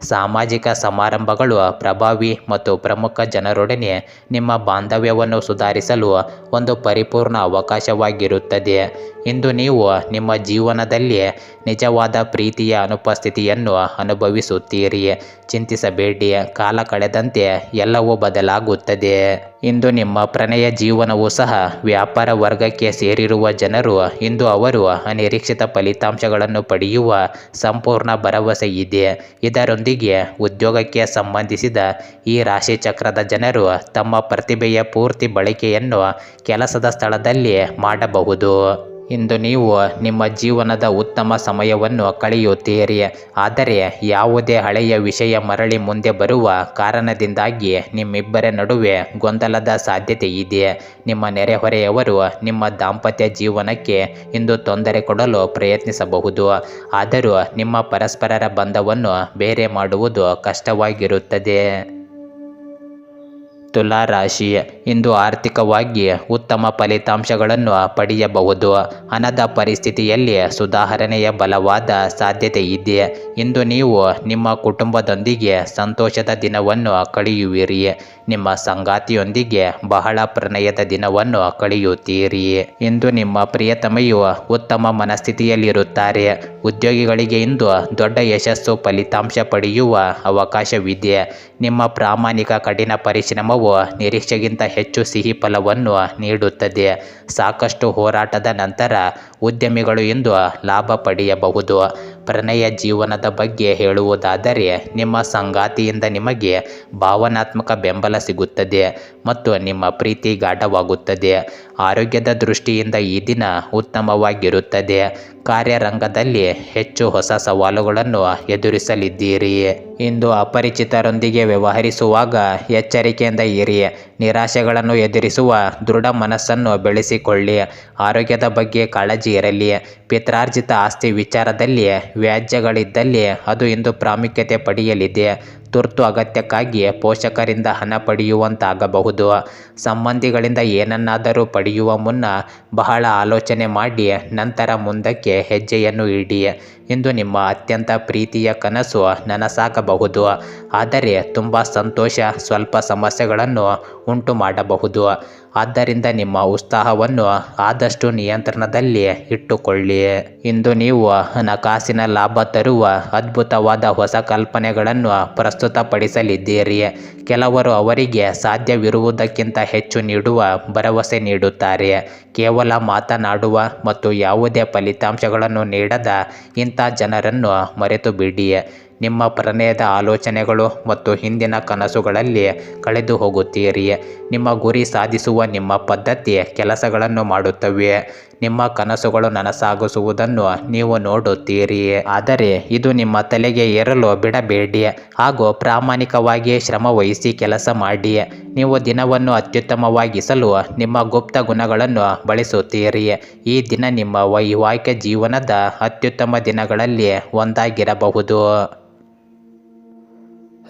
ಸಾಮಾಜಿಕ ಸಮಾರಂಭಗಳು ಪ್ರಭಾವಿ ಮತ್ತು ಪ್ರಮುಖ ಜನರೊಡನೆ ನಿಮ್ಮ ಬಾಂಧವ್ಯವನ್ನು ಸುಧಾರಿಸಲು ಒಂದು ಪರಿಪೂರ್ಣ ಅವಕಾಶವಾಗಿರುತ್ತದೆ. ಇಂದು ನೀವು ನಿಮ್ಮ ಜೀವನದಲ್ಲಿ ನಿಜವಾದ ಪ್ರೀತಿಯ ಅನುಪಸ್ಥಿತಿಯನ್ನು ಅನುಭವಿಸುತ್ತೀರಿ. ಚಿಂತಿಸಬೇಡಿ, ಕಾಲ ಕಳೆದಂತೆ ಎಲ್ಲವೂ ಬದಲಾಗುತ್ತದೆ. ಇಂದು ನಿಮ್ಮ ಪ್ರಣಯ ಜೀವನವೂ ಸಹ ವ್ಯಾಪಾರ ವರ್ಗಕ್ಕೆ ಸೇರಿರುವ ಜನರು ಇಂದು ಅವರು ಅನಿರೀಕ್ಷಿತ ಫಲಿತಾಂಶಗಳನ್ನು ಪಡೆಯುವ ಸಂಪೂರ್ಣ ಭರವಸೆ ಇದೆ. ಇದರೊಂದಿಗೆ ಉದ್ಯೋಗಕ್ಕೆ ಸಂಬಂಧಿಸಿದ ಈ ರಾಶಿಚಕ್ರದ ಜನರು ತಮ್ಮ ಪ್ರತಿಭೆಯ ಪೂರ್ತಿ ಬಳಕೆಯನ್ನು ಕೆಲಸದ ಸ್ಥಳದಲ್ಲಿ ಮಾಡಬಹುದು. ಇಂದು ನೀವು ನಿಮ್ಮ ಜೀವನದ ಉತ್ತಮ ಸಮಯವನ್ನು ಕಳೆಯುತ್ತೀರಿ. ಆದರೆ ಯಾವುದೇ ಹಳೆಯ ವಿಷಯ ಮರಳಿ ಮುಂದೆ ಬರುವ ಕಾರಣದಿಂದಾಗಿ ನಿಮ್ಮಿಬ್ಬರ ನಡುವೆ ಗೊಂದಲದ ಸಾಧ್ಯತೆ ಇದೆ. ನಿಮ್ಮ ನೆರೆಹೊರೆಯವರು ನಿಮ್ಮ ದಾಂಪತ್ಯ ಜೀವನಕ್ಕೆ ಇಂದು ತೊಂದರೆ ಕೊಡಲು ಪ್ರಯತ್ನಿಸಬಹುದು. ಆದರೂ ನಿಮ್ಮ ಪರಸ್ಪರರ ಬಂಧವನ್ನು ಬೇರೆ ಮಾಡುವುದು ಕಷ್ಟವಾಗಿರುತ್ತದೆ. ತುಲಾ ರಾಶಿ, ಇಂದು ಆರ್ಥಿಕವಾಗಿ ಉತ್ತಮ ಫಲಿತಾಂಶಗಳನ್ನು ಪಡೆಯಬಹುದು. ಹಣದ ಪರಿಸ್ಥಿತಿಯಲ್ಲಿ ಸುಧಾರಣೆಯ ಬಲವಾದ ಸಾಧ್ಯತೆ ಇದೆ. ಇಂದು ನೀವು ನಿಮ್ಮ ಕುಟುಂಬದೊಂದಿಗೆ ಸಂತೋಷದ ದಿನವನ್ನು ಕಳೆಯುವಿರಿ. ನಿಮ್ಮ ಸಂಗಾತಿಯೊಂದಿಗೆ ಬಹಳ ಪ್ರಣಯದ ದಿನವನ್ನು ಕಳೆಯುತ್ತೀರಿ. ಇಂದು ನಿಮ್ಮ ಪ್ರಿಯತಮೆಯು ಉತ್ತಮ ಮನಸ್ಥಿತಿಯಲ್ಲಿರುತ್ತಾರೆ. ಉದ್ಯೋಗಿಗಳಿಗೆ ಇಂದು ದೊಡ್ಡ ಯಶಸ್ಸು ಫಲಿತಾಂಶ ಪಡೆಯುವ ಅವಕಾಶವಿದೆ. ನಿಮ್ಮ ಪ್ರಾಮಾಣಿಕ ಕಠಿಣ ಪರಿಶ್ರಮವು ನಿರೀಕ್ಷೆಗಿಂತ ಹೆಚ್ಚು ಸಿಹಿ ಫಲವನ್ನು ನೀಡುತ್ತದೆ. ಸಾಕಷ್ಟು ಹೋರಾಟದ ನಂತರ ಉದ್ಯಮಿಗಳು ಇಂದು ಲಾಭ ಪಡೆಯಬಹುದು. ಪ್ರಣಯ ಜೀವನದ ಬಗ್ಗೆ ಹೇಳುವುದಾದರೆ ನಿಮ್ಮ ಸಂಗಾತಿಯಿಂದ ನಿಮಗೆ ಭಾವನಾತ್ಮಕ ಬೆಂಬಲ ಸಿಗುತ್ತದೆ ಮತ್ತು ನಿಮ್ಮ ಪ್ರೀತಿ ಗಾಢವಾಗುತ್ತದೆ. ಆರೋಗ್ಯದ ದೃಷ್ಟಿಯಿಂದ ಈ ದಿನ ಉತ್ತಮವಾಗಿರುತ್ತದೆ. ಕಾರ್ಯರಂಗದಲ್ಲಿ ಹೆಚ್ಚು ಹೊಸ ಸವಾಲುಗಳನ್ನು ಎದುರಿಸಲಿದ್ದೀರಿ. ಇಂದು ಅಪರಿಚಿತರೊಂದಿಗೆ ವ್ಯವಹರಿಸುವಾಗ ಎಚ್ಚರಿಕೆಯಿಂದ ಇರಿ. ನಿರಾಶೆಗಳನ್ನು ಎದುರಿಸುವ ದೃಢ ಮನಸ್ಸನ್ನು ಬೆಳೆಸಿಕೊಳ್ಳಿ. ಆರೋಗ್ಯದ ಬಗ್ಗೆ ಕಾಳಜಿ ಇರಲಿ. ಪಿತ್ರಾರ್ಜಿತ ಆಸ್ತಿ ವಿಚಾರದಲ್ಲಿ ವ್ಯಾಜ್ಯಗಳಿದ್ದಲ್ಲಿ ಅದು ಇಂದು ಪ್ರಾಮುಖ್ಯತೆ ಪಡೆಯಲಿದೆ. ತುರ್ತು ಅಗತ್ಯಕ್ಕಾಗಿ ಪೋಷಕರಿಂದ ಹಣ ಪಡೆಯುವಂತಾಗಬಹುದು. ಸಂಬಂಧಿಗಳಿಂದ ಏನನ್ನಾದರೂ ಪಡೆಯುವ ಮುನ್ನ ಬಹಳ ಆಲೋಚನೆ ಮಾಡಿ ನಂತರ ಮುಂದಕ್ಕೆ ಹೆಜ್ಜೆಯನ್ನು ಇಡಿ. ಇಂದು ನಿಮ್ಮ ಅತ್ಯಂತ ಪ್ರೀತಿಯ ಕನಸು ನನಸಾಗಬಹುದು. ಆದರೆ ತುಂಬ ಸಂತೋಷ ಸ್ವಲ್ಪ ಸಮಸ್ಯೆಗಳನ್ನು ಉಂಟು ಮಾಡಬಹುದು. ಆದ್ದರಿಂದ ನಿಮ್ಮ ಉತ್ಸಾಹವನ್ನು ಆದಷ್ಟು ನಿಯಂತ್ರಣದಲ್ಲಿ ಇಟ್ಟುಕೊಳ್ಳಿ. ಇಂದು ನೀವು ಹಣಕಾಸಿನ ಲಾಭ ತರುವ ಅದ್ಭುತವಾದ ಹೊಸ ಕಲ್ಪನೆಗಳನ್ನು ಪ್ರಸ್ತುತಪಡಿಸಲಿದ್ದೀರಿ. ಕೆಲವರು ಅವರಿಗೆ ಸಾಧ್ಯವಿರುವುದಕ್ಕಿಂತ ಹೆಚ್ಚು ನೀಡುವ ಭರವಸೆ ನೀಡುತ್ತಾರೆ. ಕೇವಲ ಮಾತನಾಡುವ ಮತ್ತು ಯಾವುದೇ ಫಲಿತಾಂಶಗಳನ್ನು ನೀಡದ ಇಂಥ ಜನರನ್ನು ಮರೆತು ಬಿಡಿ. ನಿಮ್ಮ ಪ್ರಣಯದ ಆಲೋಚನೆಗಳು ಮತ್ತು ಹಿಂದಿನ ಕನಸುಗಳಲ್ಲಿ ಕಳೆದು ಹೋಗುತ್ತೀರಿ. ನಿಮ್ಮ ಗುರಿ ಸಾಧಿಸುವ ನಿಮ್ಮ ಪದ್ಧತಿ ಕೆಲಸಗಳನ್ನು ಮಾಡುತ್ತವೆ. ನಿಮ್ಮ ಕನಸುಗಳು ನನಸಾಗಿಸುವುದನ್ನು ನೀವು ನೋಡುತ್ತೀರಿ. ಆದರೆ ಇದು ನಿಮ್ಮ ತಲೆಗೆ ಏರಲು ಬಿಡಬೇಡಿ ಹಾಗೂ ಪ್ರಾಮಾಣಿಕವಾಗಿ ಶ್ರಮವಹಿಸಿ ಕೆಲಸ ಮಾಡಿ. ನೀವು ದಿನವನ್ನು ಅತ್ಯುತ್ತಮವಾಗಿಸಲು ನಿಮ್ಮ ಗುಪ್ತ ಗುಣಗಳನ್ನು ಬಳಸುತ್ತೀರಿ. ಈ ದಿನ ನಿಮ್ಮ ವೈವಾಹಿಕ ಜೀವನದ ಅತ್ಯುತ್ತಮ ದಿನಗಳಲ್ಲಿ ಒಂದಾಗಿರಬಹುದು.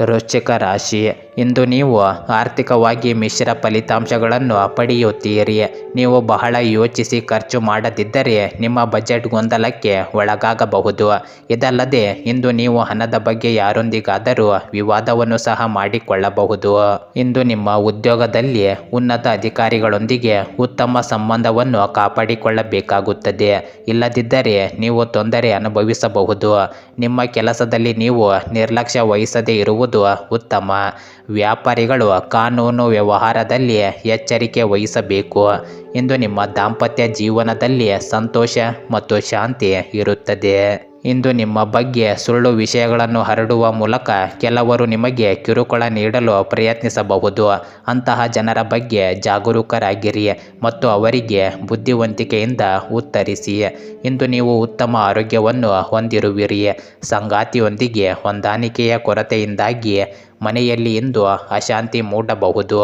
ವೃಶ್ಚಿಕ ರಾಶಿ, ಇಂದು ನೀವು ಆರ್ಥಿಕವಾಗಿ ಮಿಶ್ರ ಫಲಿತಾಂಶಗಳನ್ನು ಪಡೆಯುತ್ತೀರಿ. ನೀವು ಬಹಳ ಯೋಚಿಸಿ ಖರ್ಚು ಮಾಡದಿದ್ದರೆ ನಿಮ್ಮ ಬಜೆಟ್ ಗೊಂದಲಕ್ಕೆ ಒಳಗಾಗಬಹುದು. ಇದಲ್ಲದೆ ಇಂದು ನೀವು ಹಣದ ಬಗ್ಗೆ ಯಾರೊಂದಿಗಾದರೂ ವಿವಾದವನ್ನು ಸಹ ಮಾಡಿಕೊಳ್ಳಬಹುದು. ಇಂದು ನಿಮ್ಮ ಉದ್ಯೋಗದಲ್ಲಿ ಉನ್ನತ ಅಧಿಕಾರಿಗಳೊಂದಿಗೆ ಉತ್ತಮ ಸಂಬಂಧವನ್ನು ಕಾಪಾಡಿಕೊಳ್ಳಬೇಕಾಗುತ್ತದೆ. ಇಲ್ಲದಿದ್ದರೆ ನೀವು ತೊಂದರೆ ಅನುಭವಿಸಬಹುದು. ನಿಮ್ಮ ಕೆಲಸದಲ್ಲಿ ನೀವು ನಿರ್ಲಕ್ಷ್ಯ ವಹಿಸದೇ ಇರುವುದು ಉತ್ತಮ. ವ್ಯಾಪಾರಿಗಳು ಕಾನೂನು ವ್ಯವಹಾರದಲ್ಲಿ ಎಚ್ಚರಿಕೆ ವಹಿಸಬೇಕು. ಇಂದು ನಿಮ್ಮ ದಾಂಪತ್ಯ ಜೀವನದಲ್ಲಿ ಸಂತೋಷ ಮತ್ತು ಶಾಂತಿ ಇರುತ್ತದೆ. ಇಂದು ನಿಮ್ಮ ಬಗ್ಗೆ ಸುಳ್ಳು ವಿಷಯಗಳನ್ನು ಹರಡುವ ಮೂಲಕ ಕೆಲವರು ನಿಮಗೆ ಕಿರುಕುಳ ನೀಡಲು ಪ್ರಯತ್ನಿಸಬಹುದು. ಅಂತಹ ಜನರ ಬಗ್ಗೆ ಜಾಗರೂಕರಾಗಿರಿ ಮತ್ತು ಅವರಿಗೆ ಬುದ್ಧಿವಂತಿಕೆಯಿಂದ ಉತ್ತರಿಸಿ. ಇಂದು ನೀವು ಉತ್ತಮ ಆರೋಗ್ಯವನ್ನು ಹೊಂದಿರುವಿರಿ. ಸಂಗಾತಿಯೊಂದಿಗೆ ಹೊಂದಾಣಿಕೆಯ ಕೊರತೆಯಿಂದಾಗಿ ಮನೆಯಲ್ಲಿ ಇಂದು ಅಶಾಂತಿ ಮೂಡಬಹುದು.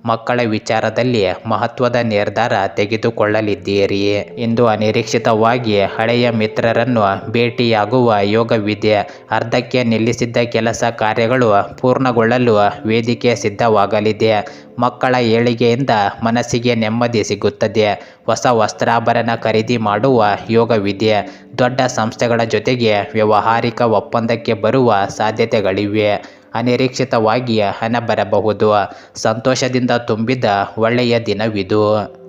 ಮಕ್ಕಳ ವಿಚಾರದಲ್ಲಿ ಮಹತ್ವದ ನಿರ್ಧಾರ ತೆಗೆದುಕೊಳ್ಳಲಿದ್ದೀರಿ. ಇಂದು ಅನಿರೀಕ್ಷಿತವಾಗಿ ಹಳೆಯ ಮಿತ್ರರನ್ನು ಭೇಟಿಯಾಗುವ ಯೋಗವಿದೆ. ಅರ್ಧಕ್ಕೆ ನಿಲ್ಲಿಸಿದ್ದ ಕೆಲಸ ಕಾರ್ಯಗಳು ಪೂರ್ಣಗೊಳ್ಳಲು ವೇದಿಕೆ ಸಿದ್ಧವಾಗಲಿದೆ. ಮಕ್ಕಳ ಏಳಿಗೆಯಿಂದ ಮನಸ್ಸಿಗೆ ನೆಮ್ಮದಿ ಸಿಗುತ್ತದೆ. ಹೊಸ ವಸ್ತ್ರಾಭರಣ ಖರೀದಿ ಮಾಡುವ ಯೋಗವಿದೆ. ದೊಡ್ಡ ಸಂಸ್ಥೆಗಳ ಜೊತೆಗೆ ವ್ಯಾವಹಾರಿಕ ಒಪ್ಪಂದಕ್ಕೆ ಬರುವ ಸಾಧ್ಯತೆಗಳಿವೆ. ಅನಿರೀಕ್ಷಿತವಾಗಿ ಹಣ ಬರಬಹುದು. ಸಂತೋಷದಿಂದ ತುಂಬಿದ ಒಳ್ಳೆಯ ದಿನವಿದು.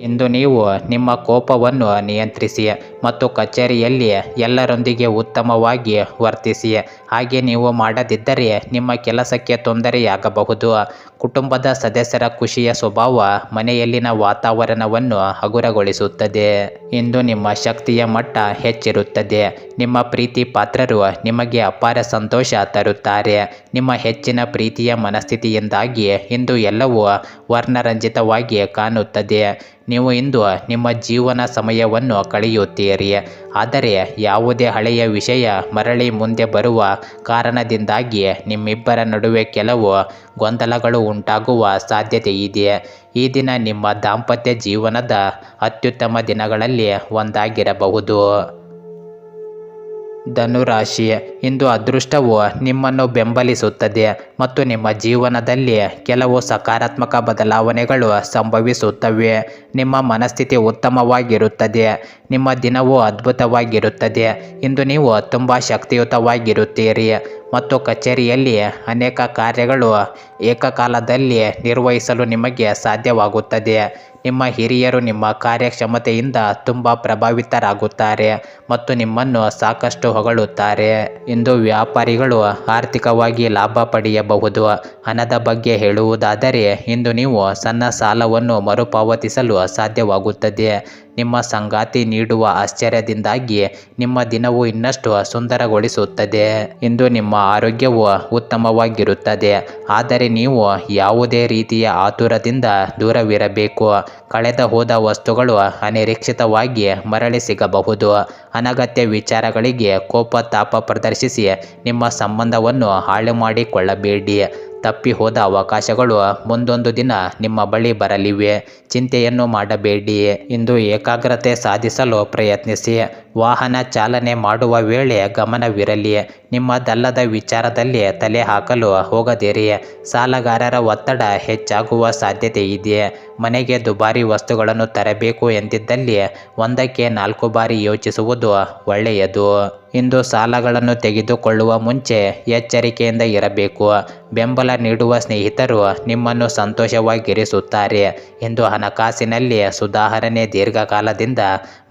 ಇಂದು ನೀವು ನಿಮ್ಮ ಕೋಪವನ್ನು ನಿಯಂತ್ರಿಸಿ ಮತ್ತು ಕಚೇರಿಯಲ್ಲಿ ಎಲ್ಲರೊಂದಿಗೆ ಉತ್ತಮವಾಗಿ ವರ್ತಿಸಿ. ಹಾಗೆ ನೀವು ಮಾಡದಿದ್ದರೆ ನಿಮ್ಮ ಕೆಲಸಕ್ಕೆ ತೊಂದರೆಯಾಗಬಹುದು. ಕುಟುಂಬದ ಸದಸ್ಯರ ಖುಷಿಯ ಸ್ವಭಾವ ಮನೆಯಲ್ಲಿನ ವಾತಾವರಣವನ್ನು ಹಗುರಗೊಳಿಸುತ್ತದೆ. ಇಂದು ನಿಮ್ಮ ಶಕ್ತಿಯ ಮಟ್ಟ ಹೆಚ್ಚಿರುತ್ತದೆ. ನಿಮ್ಮ ಪ್ರೀತಿ ಪಾತ್ರರು ನಿಮಗೆ ಅಪಾರ ಸಂತೋಷ ತರುತ್ತಾರೆ. ನಿಮ್ಮ ಹೆಚ್ಚಿನ ಪ್ರೀತಿಯ ಮನಸ್ಥಿತಿಯಿಂದಾಗಿ ಇಂದು ಎಲ್ಲವೂ ವರ್ಣರಂಜಿತವಾಗಿ ಕಾಣುತ್ತದೆ. ನೀವು ಇಂದು ನಿಮ್ಮ ಜೀವನ ಸಮಯವನ್ನು ಕಳೆಯುತ್ತೀರಿ. ಆದರೆ ಯಾವುದೇ ಹಳೆಯ ವಿಷಯ ಮರಳಿ ಮುಂದೆ ಬರುವ ಕಾರಣದಿಂದಾಗಿ ನಿಮ್ಮಿಬ್ಬರ ನಡುವೆ ಕೆಲವು ಗೊಂದಲಗಳು ಉಂಟಾಗುವ ಸಾಧ್ಯತೆ ಇದೆ. ಈ ದಿನ ನಿಮ್ಮ ದಾಂಪತ್ಯ ಜೀವನದ ಅತ್ಯುತ್ತಮ ದಿನಗಳಲ್ಲಿ ಒಂದಾಗಿರಬಹುದು. ಧನುರಾಶಿ, ಇಂದು ಅದೃಷ್ಟವು ನಿಮ್ಮನ್ನು ಬೆಂಬಲಿಸುತ್ತದೆ ಮತ್ತು ನಿಮ್ಮ ಜೀವನದಲ್ಲಿ ಕೆಲವು ಸಕಾರಾತ್ಮಕ ಬದಲಾವಣೆಗಳು ಸಂಭವಿಸುತ್ತವೆ. ನಿಮ್ಮ ಮನಸ್ಥಿತಿ ಉತ್ತಮವಾಗಿರುತ್ತದೆ. ನಿಮ್ಮ ದಿನವೂ ಅದ್ಭುತವಾಗಿರುತ್ತದೆ. ಇಂದು ನೀವು ತುಂಬ ಶಕ್ತಿಯುತವಾಗಿರುತ್ತೀರಿ ಮತ್ತು ಕಚೇರಿಯಲ್ಲಿ ಅನೇಕ ಕಾರ್ಯಗಳು ಏಕಕಾಲದಲ್ಲಿ ನಿರ್ವಹಿಸಲು ನಿಮಗೆ ಸಾಧ್ಯವಾಗುತ್ತದೆ. ನಿಮ್ಮ ಹಿರಿಯರು ನಿಮ್ಮ ಕಾರ್ಯಕ್ಷಮತೆಯಿಂದ ತುಂಬ ಪ್ರಭಾವಿತರಾಗುತ್ತಾರೆ ಮತ್ತು ನಿಮ್ಮನ್ನು ಸಾಕಷ್ಟು ಹೊಗಳುತ್ತಾರೆ. ಇಂದು ವ್ಯಾಪಾರಿಗಳು ಆರ್ಥಿಕವಾಗಿ ಲಾಭ ಪಡೆಯಬಹುದು. ಹಣದ ಬಗ್ಗೆ ಹೇಳುವುದಾದರೆ ಇಂದು ನೀವು ಸಣ್ಣ ಸಾಲವನ್ನು ಮರುಪಾವತಿಸಲು ಸಾಧ್ಯವಾಗುತ್ತದೆ. ನಿಮ್ಮ ಸಂಗಾತಿ ನೀಡುವ ಆಶ್ಚರ್ಯದಿಂದಾಗಿ ನಿಮ್ಮ ದಿನವು ಇನ್ನಷ್ಟು ಸುಂದರಗೊಳಿಸುತ್ತದೆ. ಇಂದು ನಿಮ್ಮ ಆರೋಗ್ಯವು ಉತ್ತಮವಾಗಿರುತ್ತದೆ, ಆದರೆ ನೀವು ಯಾವುದೇ ರೀತಿಯ ಆತುರದಿಂದ ದೂರವಿರಬೇಕು. ಕಳೆದ ಹೋದ ವಸ್ತುಗಳು ಅನಿರೀಕ್ಷಿತವಾಗಿ ಮರಳಿ ಸಿಗಬಹುದು. ಅನಗತ್ಯ ವಿಚಾರಗಳಿಗೆ ಕೋಪ ತಾಪ ಪ್ರದರ್ಶಿಸಿ ನಿಮ್ಮ ಸಂಬಂಧವನ್ನು ಹಾಳು ಮಾಡಿಕೊಳ್ಳಬೇಡಿ. ತಪ್ಪಿ ಹೋದ ಅವಕಾಶಗಳು ಮುಂದೊಂದು ದಿನ ನಿಮ್ಮ ಬಳಿ ಬರಲಿವೆ. ಚಿಂತೆಯನ್ನು ಮಾಡಬೇಡಿ. ಇಂದು ಏಕಾಗ್ರತೆ ಸಾಧಿಸಲು ಪ್ರಯತ್ನಿಸಿ. ವಾಹನ ಚಾಲನೆ ಮಾಡುವ ವೇಳೆ ಗಮನವಿರಲಿ. ನಿಮ್ಮದಲ್ಲದ ವಿಚಾರದಲ್ಲಿ ತಲೆ ಹಾಕಲು ಹೋಗದಿರಿ. ಸಾಲಗಾರರ ಒತ್ತಡ ಹೆಚ್ಚಾಗುವ ಸಾಧ್ಯತೆ ಇದೆ. ಮನೆಗೆ ದುಬಾರಿ ವಸ್ತುಗಳನ್ನು ತರಬೇಕು ಎಂದಿದ್ದಲ್ಲಿ ಒಂದಕ್ಕೆ 4 ಬಾರಿ ಯೋಚಿಸುವುದು ಒಳ್ಳೆಯದು. ಇಂದು ಸಾಲಗಳನ್ನು ತೆಗೆದುಕೊಳ್ಳುವ ಮುಂಚೆ ಎಚ್ಚರಿಕೆಯಿಂದ ಇರಬೇಕು. ಬೆಂಬಲ ನೀಡುವ ಸ್ನೇಹಿತರು ನಿಮ್ಮನ್ನು ಸಂತೋಷವಾಗಿರಿಸುತ್ತಾರೆ. ಇಂದು ಹಣಕಾಸಿನಲ್ಲಿ ಸುಧಾರಣೆ. ದೀರ್ಘಕಾಲದಿಂದ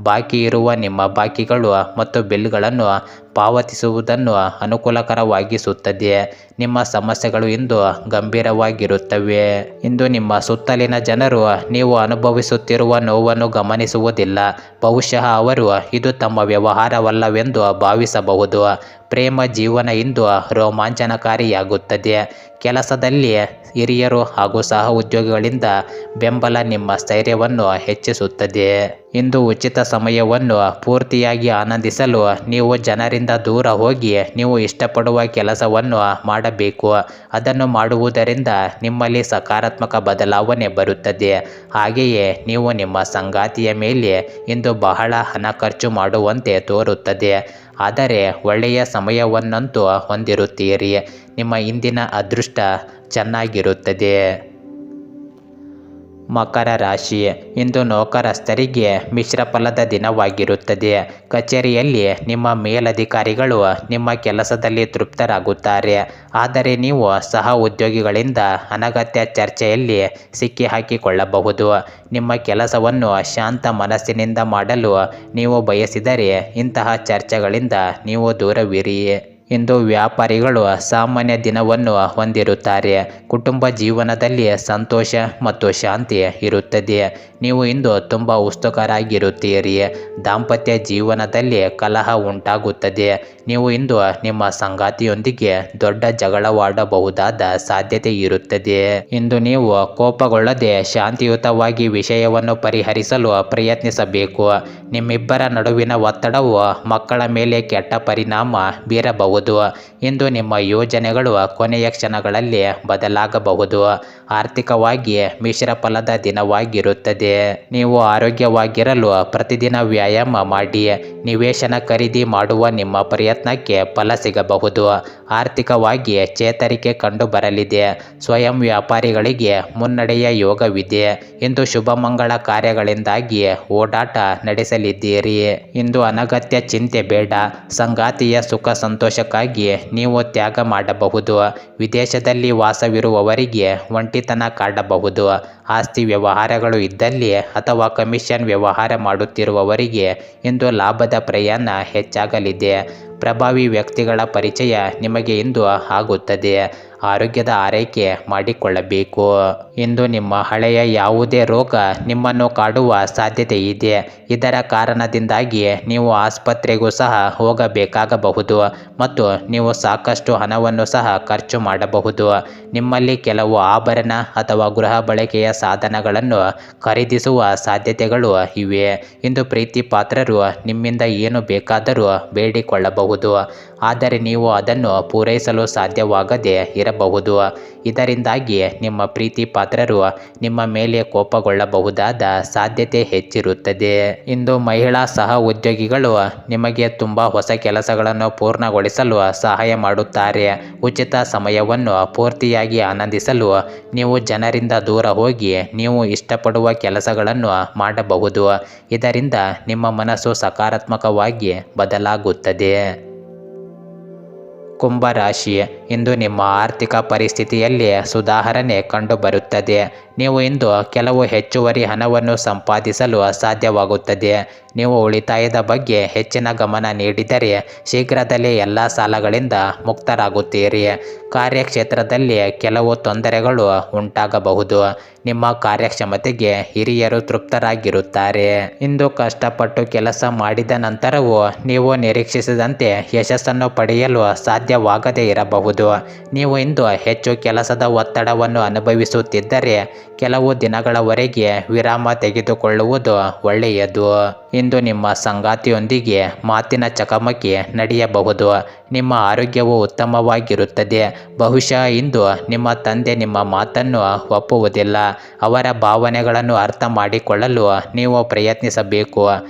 ಬಾಕಿ ಇರುವ ನಿಮ್ಮ ಬಾಕಿಗಳು ಮತ್ತು ಬಿಲ್ಗಳನ್ನು ಪಾವತಿಸುವುದನ್ನು ಅನುಕೂಲಕರವಾಗಿಸುತ್ತದೆ. ನಿಮ್ಮ ಸಮಸ್ಯೆಗಳು ಇಂದು ಗಂಭೀರವಾಗಿರುತ್ತವೆ. ಇಂದು ನಿಮ್ಮ ಸುತ್ತಲಿನ ಜನರು ನೀವು ಅನುಭವಿಸುತ್ತಿರುವ ನೋವನ್ನು ಗಮನಿಸುವುದಿಲ್ಲ. ಬಹುಶಃ ಅವರು ಇದು ತಮ್ಮ ವ್ಯವಹಾರವಲ್ಲವೆಂದು ಭಾವಿಸಬಹುದು. ಪ್ರೇಮ ಜೀವನ ಇಂದು ರೋಮಾಂಚನಕಾರಿಯಾಗುತ್ತದೆ. ಕೆಲಸದಲ್ಲಿ ಹಿರಿಯರು ಹಾಗೂ ಸಹ ಉದ್ಯೋಗಿಗಳಿಂದ ಬೆಂಬಲ ನಿಮ್ಮ ಸ್ಥೈರ್ಯವನ್ನು ಹೆಚ್ಚಿಸುತ್ತದೆ. ಇಂದು ಉಚಿತ ಸಮಯವನ್ನು ಪೂರ್ತಿಯಾಗಿ ಆನಂದಿಸಲು ನೀವು ಜನರಿಂದ ದೂರ ಹೋಗಿ ನೀವು ಇಷ್ಟಪಡುವ ಕೆಲಸವನ್ನು ಮಾಡಬೇಕು. ಅದನ್ನು ಮಾಡುವುದರಿಂದ ನಿಮ್ಮಲ್ಲಿ ಸಕಾರಾತ್ಮಕ ಬದಲಾವಣೆ ಬರುತ್ತದೆ. ಹಾಗೆಯೇ ನೀವು ನಿಮ್ಮ ಸಂಗಾತಿಯ ಮೇಲೆ ಇಂದು ಬಹಳ ಹಣ ಖರ್ಚು ಮಾಡುವಂತೆ ತೋರುತ್ತದೆ, ಆದರೆ ಒಳ್ಳೆಯ ಸಮಯವನ್ನಂತೂ ಹೊಂದಿರುತ್ತೀರಿ. ನಿಮ್ಮ ಇಂದಿನ ಅದೃಷ್ಟ ಚೆನ್ನಾಗಿರುತ್ತದೆ. ಮಕರ ರಾಶಿ, ಇಂದು ನೌಕರಸ್ಥರಿಗೆ ಮಿಶ್ರ ಫಲದ ದಿನವಾಗಿರುತ್ತದೆ. ಕಚೇರಿಯಲ್ಲಿ ನಿಮ್ಮ ಮೇಲಧಿಕಾರಿಗಳು ನಿಮ್ಮ ಕೆಲಸದಲ್ಲಿ ತೃಪ್ತರಾಗುತ್ತಾರೆ, ಆದರೆ ನೀವು ಸಹ ಉದ್ಯೋಗಿಗಳಿಂದ ಅನಗತ್ಯ ಚರ್ಚೆಯಲ್ಲಿ ಸಿಕ್ಕಿಹಾಕಿಕೊಳ್ಳಬಹುದು. ನಿಮ್ಮ ಕೆಲಸವನ್ನು ಶಾಂತ ಮನಸ್ಸಿನಿಂದ ಮಾಡಲು ನೀವು ಬಯಸಿದರೆ ಇಂತಹ ಚರ್ಚೆಗಳಿಂದ ನೀವು ದೂರವಿರಿ. ಇಂದು ವ್ಯಾಪಾರಿಗಳು ಸಾಮಾನ್ಯ ದಿನವನ್ನು ಹೊಂದಿರುತ್ತಾರೆ. ಕುಟುಂಬ ಜೀವನದಲ್ಲಿ ಸಂತೋಷ ಮತ್ತು ಶಾಂತಿ ಇರುತ್ತದೆ. ನೀವು ಇಂದು ತುಂಬ ಉತ್ಸುಕರಾಗಿರುತ್ತೀರಿ. ದಾಂಪತ್ಯ ಜೀವನದಲ್ಲಿ ಕಲಹ ಉಂಟಾಗುತ್ತದೆ. ನೀವು ಇಂದು ನಿಮ್ಮ ಸಂಗಾತಿಯೊಂದಿಗೆ ದೊಡ್ಡ ಜಗಳವಾಡಬಹುದಾದ ಸಾಧ್ಯತೆ ಇರುತ್ತದೆ. ಇಂದು ನೀವು ಕೋಪಗೊಳ್ಳದೆ ಶಾಂತಿಯುತವಾಗಿ ವಿಷಯವನ್ನು ಪರಿಹರಿಸಲು ಪ್ರಯತ್ನಿಸಬೇಕು. ನಿಮ್ಮಿಬ್ಬರ ನಡುವಿನ ಒತ್ತಡವು ಮಕ್ಕಳ ಮೇಲೆ ಕೆಟ್ಟ ಪರಿಣಾಮ ಬೀರಬಹುದು. ಮಾಡಬಹುದು. ಇಂದು ನಿಮ್ಮ ಯೋಜನೆಗಳು ಕೊನೆಯ ಕ್ಷಣಗಳಲ್ಲಿ ಬದಲಾಗಬಹುದು. ಆರ್ಥಿಕವಾಗಿ ಮಿಶ್ರ ಫಲದ ದಿನವಾಗಿರುತ್ತದೆ. ನೀವು ಆರೋಗ್ಯವಾಗಿರಲು ಪ್ರತಿದಿನ ವ್ಯಾಯಾಮ ಮಾಡಿ. ನಿವೇಶನ ಖರೀದಿ ಮಾಡುವ ನಿಮ್ಮ ಪ್ರಯತ್ನಕ್ಕೆ ಫಲ ಸಿಗಬಹುದು. ಆರ್ಥಿಕವಾಗಿ ಚೇತರಿಕೆ ಕಂಡು ಬರಲಿದೆ. ಸ್ವಯಂ ವ್ಯಾಪಾರಿಗಳಿಗೆ ಮುನ್ನಡೆಯ ಯೋಗವಿದೆ. ಇಂದು ಶುಭ ಮಂಗಳ ಕಾರ್ಯಗಳಿಂದಾಗಿ ಓಡಾಟ ನಡೆಸಲಿದ್ದೀರಿ. ಇಂದು ಅನಗತ್ಯ ಚಿಂತೆ ಬೇಡ. ಸಂಗಾತಿಯ ಸುಖ ಸಂತೋಷಕ್ಕಾಗಿ ನೀವು ತ್ಯಾಗ ಮಾಡಬಹುದು. ವಿದೇಶದಲ್ಲಿ ವಾಸವಿರುವವರಿಗೆ ಒಂಟಿತನ ಕಾಡಬಹುದು. ಆಸ್ತಿ ವ್ಯವಹಾರಗಳು ಇದ್ದಲ್ಲಿ ಅಥವಾ ಕಮಿಷನ್ ವ್ಯವಹಾರ ಮಾಡುತ್ತಿರುವವರಿಗೆ ಇಂದು ಲಾಭದ ಪ್ರಯಾಣ ಹೆಚ್ಚಾಗಲಿದೆ. ಪ್ರಭಾವಿ ವ್ಯಕ್ತಿಗಳ ಪರಿಚಯ ನಿಮಗೆ ಇಂದು ಆಗುತ್ತದೆ. ಆರೋಗ್ಯದ ಆರೈಕೆ ಮಾಡಿಕೊಳ್ಳಬೇಕು. ಇಂದು ನಿಮ್ಮ ಹಳೆಯ ಯಾವುದೇ ರೋಗ ನಿಮ್ಮನ್ನು ಕಾಡುವ ಸಾಧ್ಯತೆ ಇದೆ. ಇದರ ಕಾರಣದಿಂದಾಗಿ ನೀವು ಆಸ್ಪತ್ರೆಗೂ ಸಹ ಹೋಗಬೇಕಾಗಬಹುದು ಮತ್ತು ನೀವು ಸಾಕಷ್ಟು ಹಣವನ್ನು ಸಹ ಖರ್ಚು ಮಾಡಬಹುದು. ನಿಮ್ಮಲ್ಲಿ ಕೆಲವು ಆಭರಣ ಅಥವಾ ಗೃಹ ಬಳಕೆಯ ಸಾಧನಗಳನ್ನು ಖರೀದಿಸುವ ಸಾಧ್ಯತೆಗಳು ಇವೆ. ಇಂದು ಪ್ರೀತಿ ಪಾತ್ರರು ನಿಮ್ಮಿಂದ ಏನು ಬೇಕಾದರೂ ಬೇಡಿಕೊಳ್ಳಬಹುದು, ಆದರೆ ನೀವು ಅದನ್ನು ಪೂರೈಸಲು ಸಾಧ್ಯವಾಗದೇ ಇರಬಹುದು. ಇದರಿಂದಾಗಿ ನಿಮ್ಮ ಪ್ರೀತಿ ಪಾತ್ರರು ನಿಮ್ಮ ಮೇಲೆ ಕೋಪಗೊಳ್ಳಬಹುದಾದ ಸಾಧ್ಯತೆ ಹೆಚ್ಚಿರುತ್ತದೆ. ಇಂದು ಮಹಿಳಾ ಸಹ ಉದ್ಯೋಗಿಗಳು ನಿಮಗೆ ತುಂಬ ಹೊಸ ಕೆಲಸಗಳನ್ನು ಪೂರ್ಣಗೊಳಿಸಲು ಸಹಾಯ ಮಾಡುತ್ತಾರೆ. ಉಚಿತ ಸಮಯವನ್ನು ಪೂರ್ತಿಯಾಗಿ ಆನಂದಿಸಲು ನೀವು ಜನರಿಂದ ದೂರ ಹೋಗಿ ನೀವು ಇಷ್ಟಪಡುವ ಕೆಲಸಗಳನ್ನು ಮಾಡಬಹುದು. ಇದರಿಂದ ನಿಮ್ಮ ಮನಸ್ಸು ಸಕಾರಾತ್ಮಕವಾಗಿ ಬದಲಾಗುತ್ತದೆ. ಕುಂಭರಾಶಿ, ಇಂದು ನಿಮ್ಮ ಆರ್ಥಿಕ ಪರಿಸ್ಥಿತಿಯಲ್ಲಿ ಸುಧಾರಣೆ ಕಂಡುಬರುತ್ತದೆ. ನೀವು ಇಂದು ಕೆಲವು ಹೆಚ್ಚುವರಿ ಹಣವನ್ನು ಸಂಪಾದಿಸಲು ಸಾಧ್ಯವಾಗುತ್ತದೆ. ನೀವು ಉಳಿತಾಯದ ಬಗ್ಗೆ ಹೆಚ್ಚಿನ ಗಮನ ನೀಡಿದರೆ ಶೀಘ್ರದಲ್ಲೇ ಎಲ್ಲ ಸಾಲಗಳಿಂದ ಮುಕ್ತರಾಗುತ್ತೀರಿ. ಕಾರ್ಯಕ್ಷೇತ್ರದಲ್ಲಿ ಕೆಲವು ತೊಂದರೆಗಳು ಉಂಟಾಗಬಹುದು. ನಿಮ್ಮ ಕಾರ್ಯಕ್ಷಮತೆಗೆ ಹಿರಿಯರು ತೃಪ್ತರಾಗಿರುತ್ತಾರೆ. ಇಂದು ಕಷ್ಟಪಟ್ಟು ಕೆಲಸ ಮಾಡಿದ ನಂತರವೂ ನೀವು ನಿರೀಕ್ಷಿಸಿದಂತೆ ಯಶಸ್ಸನ್ನು ಪಡೆಯಲು ಸಾಧ್ಯವಾಗದೇ ಇರಬಹುದು. ನೀವು ಇಂದು ಹೆಚ್ಚು ಕೆಲಸದ ಒತ್ತಡವನ್ನು ಅನುಭವಿಸುತ್ತಿದ್ದರೆ ಕೆಲವು ದಿನಗಳವರೆಗೆ ವಿರಾಮ ತೆಗೆದುಕೊಳ್ಳುವುದು ಒಳ್ಳೆಯದು. ಇಂದು ನಿಮ್ಮ ಸಂಗಾತಿಯೊಂದಿಗೆ ಮಾತಿನ ಚಕಮಕಿ ನಡೆಯಬಹುದು. ನಿಮ್ಮ ಆರೋಗ್ಯವು ಉತ್ತಮವಾಗಿರುತ್ತದೆ. ಬಹುಶಃ ಇಂದು ನಿಮ್ಮ ತಂದೆ ನಿಮ್ಮ ಮಾತನ್ನು ಒಪ್ಪುವುದಿಲ್ಲ. ಅವರ ಭಾವನೆಗಳನ್ನು ಅರ್ಥ ಮಾಡಿಕೊಳ್ಳಲು ನೀವು ಪ್ರಯತ್ನಿಸಬೇಕು.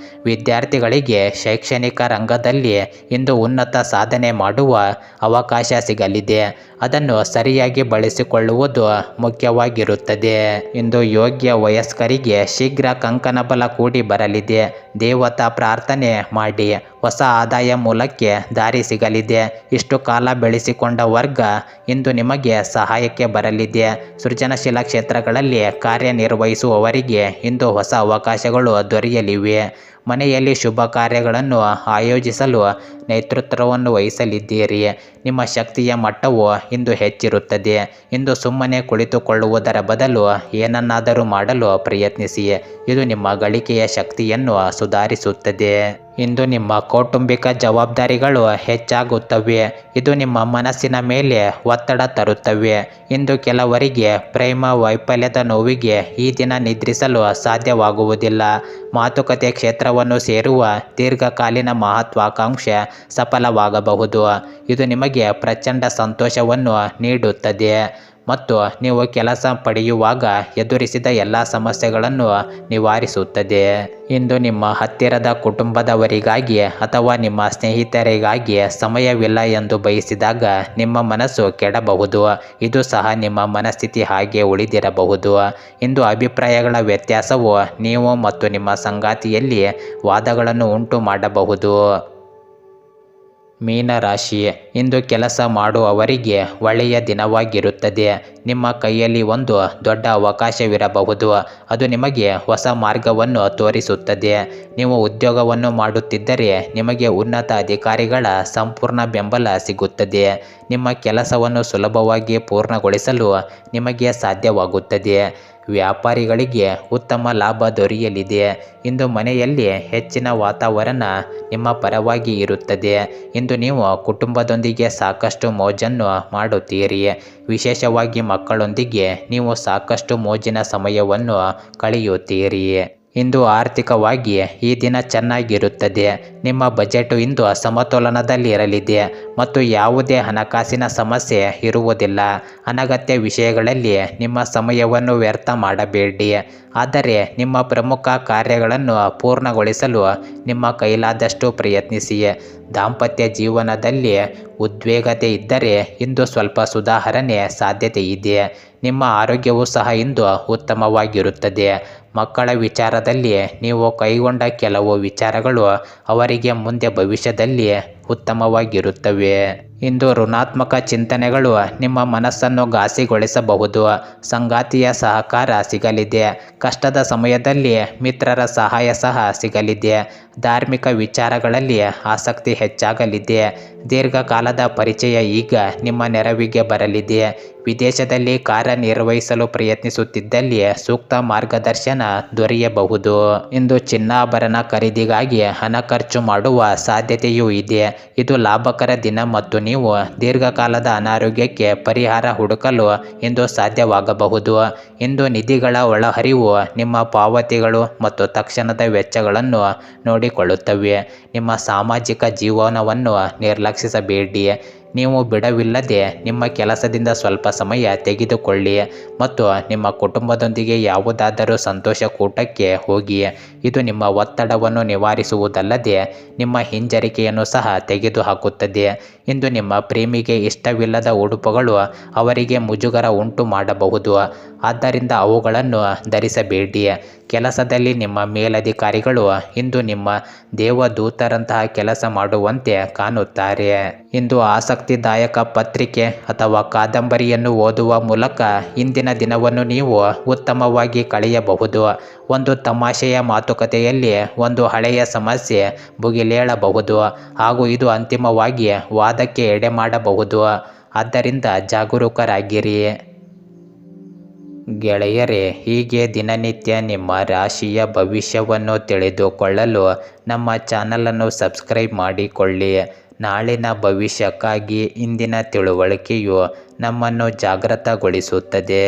ವಿದ್ಯಾರ್ಥಿಗಳಿಗೆ ಶೈಕ್ಷಣಿಕ ರಂಗದಲ್ಲಿ ಇಂದು ಉನ್ನತ ಸಾಧನೆ ಮಾಡುವ ಅವಕಾಶ ಸಿಗಲಿದೆ. ಅದನ್ನು ಸರಿಯಾಗಿ ಬಳಸಿಕೊಳ್ಳುವುದು ಮುಖ್ಯವಾಗಿರುತ್ತದೆ. ಇಂದು ಯೋಗ್ಯ ವಯಸ್ಕರಿಗೆ ಶೀಘ್ರ ಕಂಕಣ ಬಲ ಕೂಡಿ ಬರಲಿದೆ. ದೇವತಾ ಪ್ರಾರ್ಥನೆ ಮಾಡಿ. ಹೊಸ ಆದಾಯ ಮೂಲಕ್ಕೆ ದಾರಿ ಸಿಗಲಿದೆ. ಇಷ್ಟು ಕಾಲ ಬೆಳೆಸಿಕೊಂಡ ವರ್ಗ ಇಂದು ನಿಮಗೆ ಸಹಾಯಕ್ಕೆ ಬರಲಿದೆ. ಸೃಜನಶೀಲ ಕ್ಷೇತ್ರಗಳಲ್ಲಿ ಕಾರ್ಯನಿರ್ವಹಿಸುವವರಿಗೆ ಇಂದು ಹೊಸ ಅವಕಾಶಗಳು ದೊರೆಯಲಿವೆ. ಮನೆಯಲ್ಲಿ ಶುಭ ಕಾರ್ಯಗಳನ್ನು ಆಯೋಜಿಸಲು ನೇತೃತ್ವವನ್ನು ವಹಿಸಲಿದ್ದೀರಿ. ನಿಮ್ಮ ಶಕ್ತಿಯ ಮಟ್ಟವು ಇಂದು ಹೆಚ್ಚಿರುತ್ತದೆ. ಇಂದು ಸುಮ್ಮನೆ ಕುಳಿತುಕೊಳ್ಳುವುದರ ಬದಲು ಏನನ್ನಾದರೂ ಮಾಡಲು ಪ್ರಯತ್ನಿಸಿ. ಇದು ನಿಮ್ಮ ಗಳಿಕೆಯ ಶಕ್ತಿಯನ್ನು ಸುಧಾರಿಸುತ್ತದೆ. ಇಂದು ನಿಮ್ಮ ಕೌಟುಂಬಿಕ ಜವಾಬ್ದಾರಿಗಳು ಹೆಚ್ಚಾಗುತ್ತವೆ. ಇದು ನಿಮ್ಮ ಮನಸ್ಸಿನ ಮೇಲೆ ಒತ್ತಡ ತರುತ್ತವೆ. ಇಂದು ಕೆಲವರಿಗೆ ಪ್ರೇಮ ವೈಫಲ್ಯದ ನೋವಿಗೆ ಈ ದಿನ ನಿದ್ರಿಸಲು ಸಾಧ್ಯವಾಗುವುದಿಲ್ಲ. ಮಾತುಕತೆ ಕ್ಷೇತ್ರವನ್ನು ಸೇರುವ ದೀರ್ಘಕಾಲೀನ ಮಹತ್ವಾಕಾಂಕ್ಷೆ ಸಫಲವಾಗಬಹುದು. ಇದು ನಿಮಗೆ ಪ್ರಚಂಡ ಸಂತೋಷವನ್ನು ನೀಡುತ್ತದೆ ಮತ್ತು ನೀವು ಕೆಲಸ ಪಡೆಯುವಾಗ ಎದುರಿಸಿದ ಎಲ್ಲ ಸಮಸ್ಯೆಗಳನ್ನು ನಿವಾರಿಸುತ್ತದೆ. ಇಂದು ನಿಮ್ಮ ಹತ್ತಿರದ ಕುಟುಂಬದವರಿಗಾಗಿ ಅಥವಾ ನಿಮ್ಮ ಸ್ನೇಹಿತರಿಗಾಗಿ ಸಮಯವಿಲ್ಲ ಎಂದು ಬಯಸಿದಾಗ ನಿಮ್ಮ ಮನಸ್ಸು ಕೆಡಬಹುದು. ಇದು ಸಹ ನಿಮ್ಮ ಮನಸ್ಥಿತಿ ಹಾಗೆ ಉಳಿದಿರಬಹುದು. ಇಂದು ಅಭಿಪ್ರಾಯಗಳ ವ್ಯತ್ಯಾಸವು ನೀವು ಮತ್ತು ನಿಮ್ಮ ಸಂಗಾತಿಯಲ್ಲಿ ವಾದಗಳನ್ನು ಉಂಟು ಮಾಡಬಹುದು. ಮೀನರಾಶಿ, ಇಂದು ಕೆಲಸ ಮಾಡುವವರಿಗೆ ಒಳ್ಳೆಯ ದಿನವಾಗಿರುತ್ತದೆ. ನಿಮ್ಮ ಕೈಯಲ್ಲಿ ಒಂದು ದೊಡ್ಡ ಅವಕಾಶವಿರಬಹುದು. ಅದು ನಿಮಗೆ ಹೊಸ ಮಾರ್ಗವನ್ನು ತೋರಿಸುತ್ತದೆ. ನೀವು ಉದ್ಯೋಗವನ್ನು ಮಾಡುತ್ತಿದ್ದರೆ ನಿಮಗೆ ಉನ್ನತ ಅಧಿಕಾರಿಗಳ ಸಂಪೂರ್ಣ ಬೆಂಬಲ ಸಿಗುತ್ತದೆ. ನಿಮ್ಮ ಕೆಲಸವನ್ನು ಸುಲಭವಾಗಿ ಪೂರ್ಣಗೊಳಿಸಲು ನಿಮಗೆ ಸಾಧ್ಯವಾಗುತ್ತದೆ. ವ್ಯಾಪಾರಿಗಳಿಗೆ ಉತ್ತಮ ಲಾಭ ದೊರೆಯಲಿದೆ. ಇಂದು ಮನೆಯಲ್ಲಿ ಹೆಚ್ಚಿನ ವಾತಾವರಣ ನಿಮ್ಮ ಪರವಾಗಿ ಇರುತ್ತದೆ. ಇಂದು ನೀವು ಕುಟುಂಬದೊಂದಿಗೆ ಸಾಕಷ್ಟು ಮೋಜನ್ನು ಮಾಡುತ್ತೀರಿ. ವಿಶೇಷವಾಗಿ ಮಕ್ಕಳೊಂದಿಗೆ ನೀವು ಸಾಕಷ್ಟು ಮೋಜಿನ ಸಮಯವನ್ನು ಕಳೆಯುತ್ತೀರಿ. ಇಂದು ಆರ್ಥಿಕವಾಗಿ ಈ ದಿನ ಚೆನ್ನಾಗಿರುತ್ತದೆ. ನಿಮ್ಮ ಬಜೆಟ್ ಇಂದು ಸಮತೋಲನದಲ್ಲಿ ಇರಲಿದೆ ಮತ್ತು ಯಾವುದೇ ಹಣಕಾಸಿನ ಸಮಸ್ಯೆ ಇರುವುದಿಲ್ಲ. ಅನಗತ್ಯ ವಿಷಯಗಳಲ್ಲಿ ನಿಮ್ಮ ಸಮಯವನ್ನು ವ್ಯರ್ಥ ಮಾಡಬೇಡಿ. ಆದರೆ ನಿಮ್ಮ ಪ್ರಮುಖ ಕಾರ್ಯಗಳನ್ನು ಪೂರ್ಣಗೊಳಿಸಲು ನಿಮ್ಮ ಕೈಲಾದಷ್ಟು ಪ್ರಯತ್ನಿಸಿ. ದಾಂಪತ್ಯ ಜೀವನದಲ್ಲಿ ಉದ್ವೇಗತೆ ಇದ್ದರೆ ಇಂದು ಸ್ವಲ್ಪ ಸುಧಾರಣೆ ಸಾಧ್ಯತೆ ಇದೆ. ನಿಮ್ಮ ಆರೋಗ್ಯವು ಸಹ ಇಂದು ಉತ್ತಮವಾಗಿರುತ್ತದೆ. ಮಕ್ಕಳ ವಿಚಾರದಲ್ಲಿ ನೀವು ಕೈಗೊಂಡ ಕೆಲವು ವಿಚಾರಗಳು ಅವರಿಗೆ ಮುಂದೆ ಭವಿಷ್ಯದಲ್ಲಿ ಉತ್ತಮವಾಗಿರುತ್ತವೆ. ಇಂದು ಋಣಾತ್ಮಕ ಚಿಂತನೆಗಳು ನಿಮ್ಮ ಮನಸ್ಸನ್ನು ಘಾಸಿಗೊಳಿಸಬಹುದು. ಸಂಗಾತಿಯ ಸಹಕಾರ ಸಿಗಲಿದೆ. ಕಷ್ಟದ ಸಮಯದಲ್ಲಿ ಮಿತ್ರರ ಸಹಾಯ ಸಹ ಸಿಗಲಿದೆ. ಧಾರ್ಮಿಕ ವಿಚಾರಗಳಲ್ಲಿ ಆಸಕ್ತಿ ಹೆಚ್ಚಾಗಲಿದೆ. ದೀರ್ಘಕಾಲದ ಪರಿಚಯ ಈಗ ನಿಮ್ಮ ನೆರವಿಗೆ ಬರಲಿದೆ. ವಿದೇಶದಲ್ಲಿ ಕಾರ್ಯನಿರ್ವಹಿಸಲು ಪ್ರಯತ್ನಿಸುತ್ತಿದ್ದಲ್ಲಿ ಸೂಕ್ತ ಮಾರ್ಗದರ್ಶನ ದೊರೆಯಬಹುದು. ಇಂದು ಚಿನ್ನಾಭರಣ ಖರೀದಿಗಾಗಿ ಹಣ ಖರ್ಚು ಮಾಡುವ ಸಾಧ್ಯತೆಯೂ ಇದೆ. ಇದು ಲಾಭಕರ ದಿನ ಮತ್ತು ನೀವು ದೀರ್ಘಕಾಲದ ಅನಾರೋಗ್ಯಕ್ಕೆ ಪರಿಹಾರ ಹುಡುಕಲು ಇಂದು ಸಾಧ್ಯವಾಗಬಹುದು. ಇಂದು ನಿಧಿಗಳ ಒಳಹರಿವು ನಿಮ್ಮ ಪಾವತಿಗಳು ಮತ್ತು ತಕ್ಷಣದ ವೆಚ್ಚಗಳನ್ನು ನೋಡಿಕೊಳ್ಳುತ್ತವೆ. ನಿಮ್ಮ ಸಾಮಾಜಿಕ ಜೀವನವನ್ನು ನಿರ್ಲಕ್ಷಿಸಬೇಡಿ. ನೀವು ಬಿಡವಿಲ್ಲದೆ ನಿಮ್ಮ ಕೆಲಸದಿಂದ ಸ್ವಲ್ಪ ಸಮಯ ತೆಗೆದುಕೊಳ್ಳಿ ಮತ್ತು ನಿಮ್ಮ ಕುಟುಂಬದೊಂದಿಗೆ ಯಾವುದಾದರೂ ಸಂತೋಷ ಕೂಟಕ್ಕೆ ಹೋಗಿ. ಇದು ನಿಮ್ಮ ಒತ್ತಡವನ್ನು ನಿವಾರಿಸುವುದಲ್ಲದೆ ನಿಮ್ಮ ಹಿಂಜರಿಕೆಯನ್ನು ಸಹ ತೆಗೆದುಹಾಕುತ್ತದೆ. ಇಂದು ನಿಮ್ಮ ಪ್ರೇಮಿಗೆ ಇಷ್ಟವಿಲ್ಲದ ಉಡುಪುಗಳು ಅವರಿಗೆ ಮುಜುಗರ ಉಂಟು ಮಾಡಬಹುದು. ಆದ್ದರಿಂದ ಅವುಗಳನ್ನು ಧರಿಸಬೇಡಿ. ಕೆಲಸದಲ್ಲಿ ನಿಮ್ಮ ಮೇಲಧಿಕಾರಿಗಳು ಇಂದು ನಿಮ್ಮ ದೇವದೂತರಂತಹ ಕೆಲಸ ಮಾಡುವಂತೆ ಕಾಣುತ್ತಾರೆ. ಇಂದು ಆಸಕ್ತಿದಾಯಕ ಪತ್ರಿಕೆ ಅಥವಾ ಕಾದಂಬರಿಯನ್ನು ಓದುವ ಮೂಲಕ ಇಂದಿನ ದಿನವನ್ನು ನೀವು ಉತ್ತಮವಾಗಿ ಕಳೆಯಬಹುದು. ಒಂದು ತಮಾಷೆಯ ಮಾತುಕತೆಯಲ್ಲಿ ಒಂದು ಹಳೆಯ ಸಮಸ್ಯೆ ಭುಗಿಲೇಳಬಹುದು ಹಾಗೂ ಇದು ಅಂತಿಮವಾಗಿ ವಾದಕ್ಕೆ ಎಡೆಮಾಡಬಹುದು. ಆದ್ದರಿಂದ ಜಾಗರೂಕರಾಗಿರಿ. ಗೆಳೆಯರೇ, ಹೀಗೆ ದಿನನಿತ್ಯ ನಿಮ್ಮ ರಾಶಿಯ ಭವಿಷ್ಯವನ್ನು ತಿಳಿದುಕೊಳ್ಳಲು ನಮ್ಮ ಚಾನಲನ್ನು ಸಬ್ಸ್ಕ್ರೈಬ್ ಮಾಡಿಕೊಳ್ಳಿ. ನಾಳಿನ ಭವಿಷ್ಯಕ್ಕಾಗಿ ಇಂದಿನ ತಿಳುವಳಿಕೆಯು ನಮ್ಮನ್ನು ಜಾಗೃತಗೊಳಿಸುತ್ತದೆ.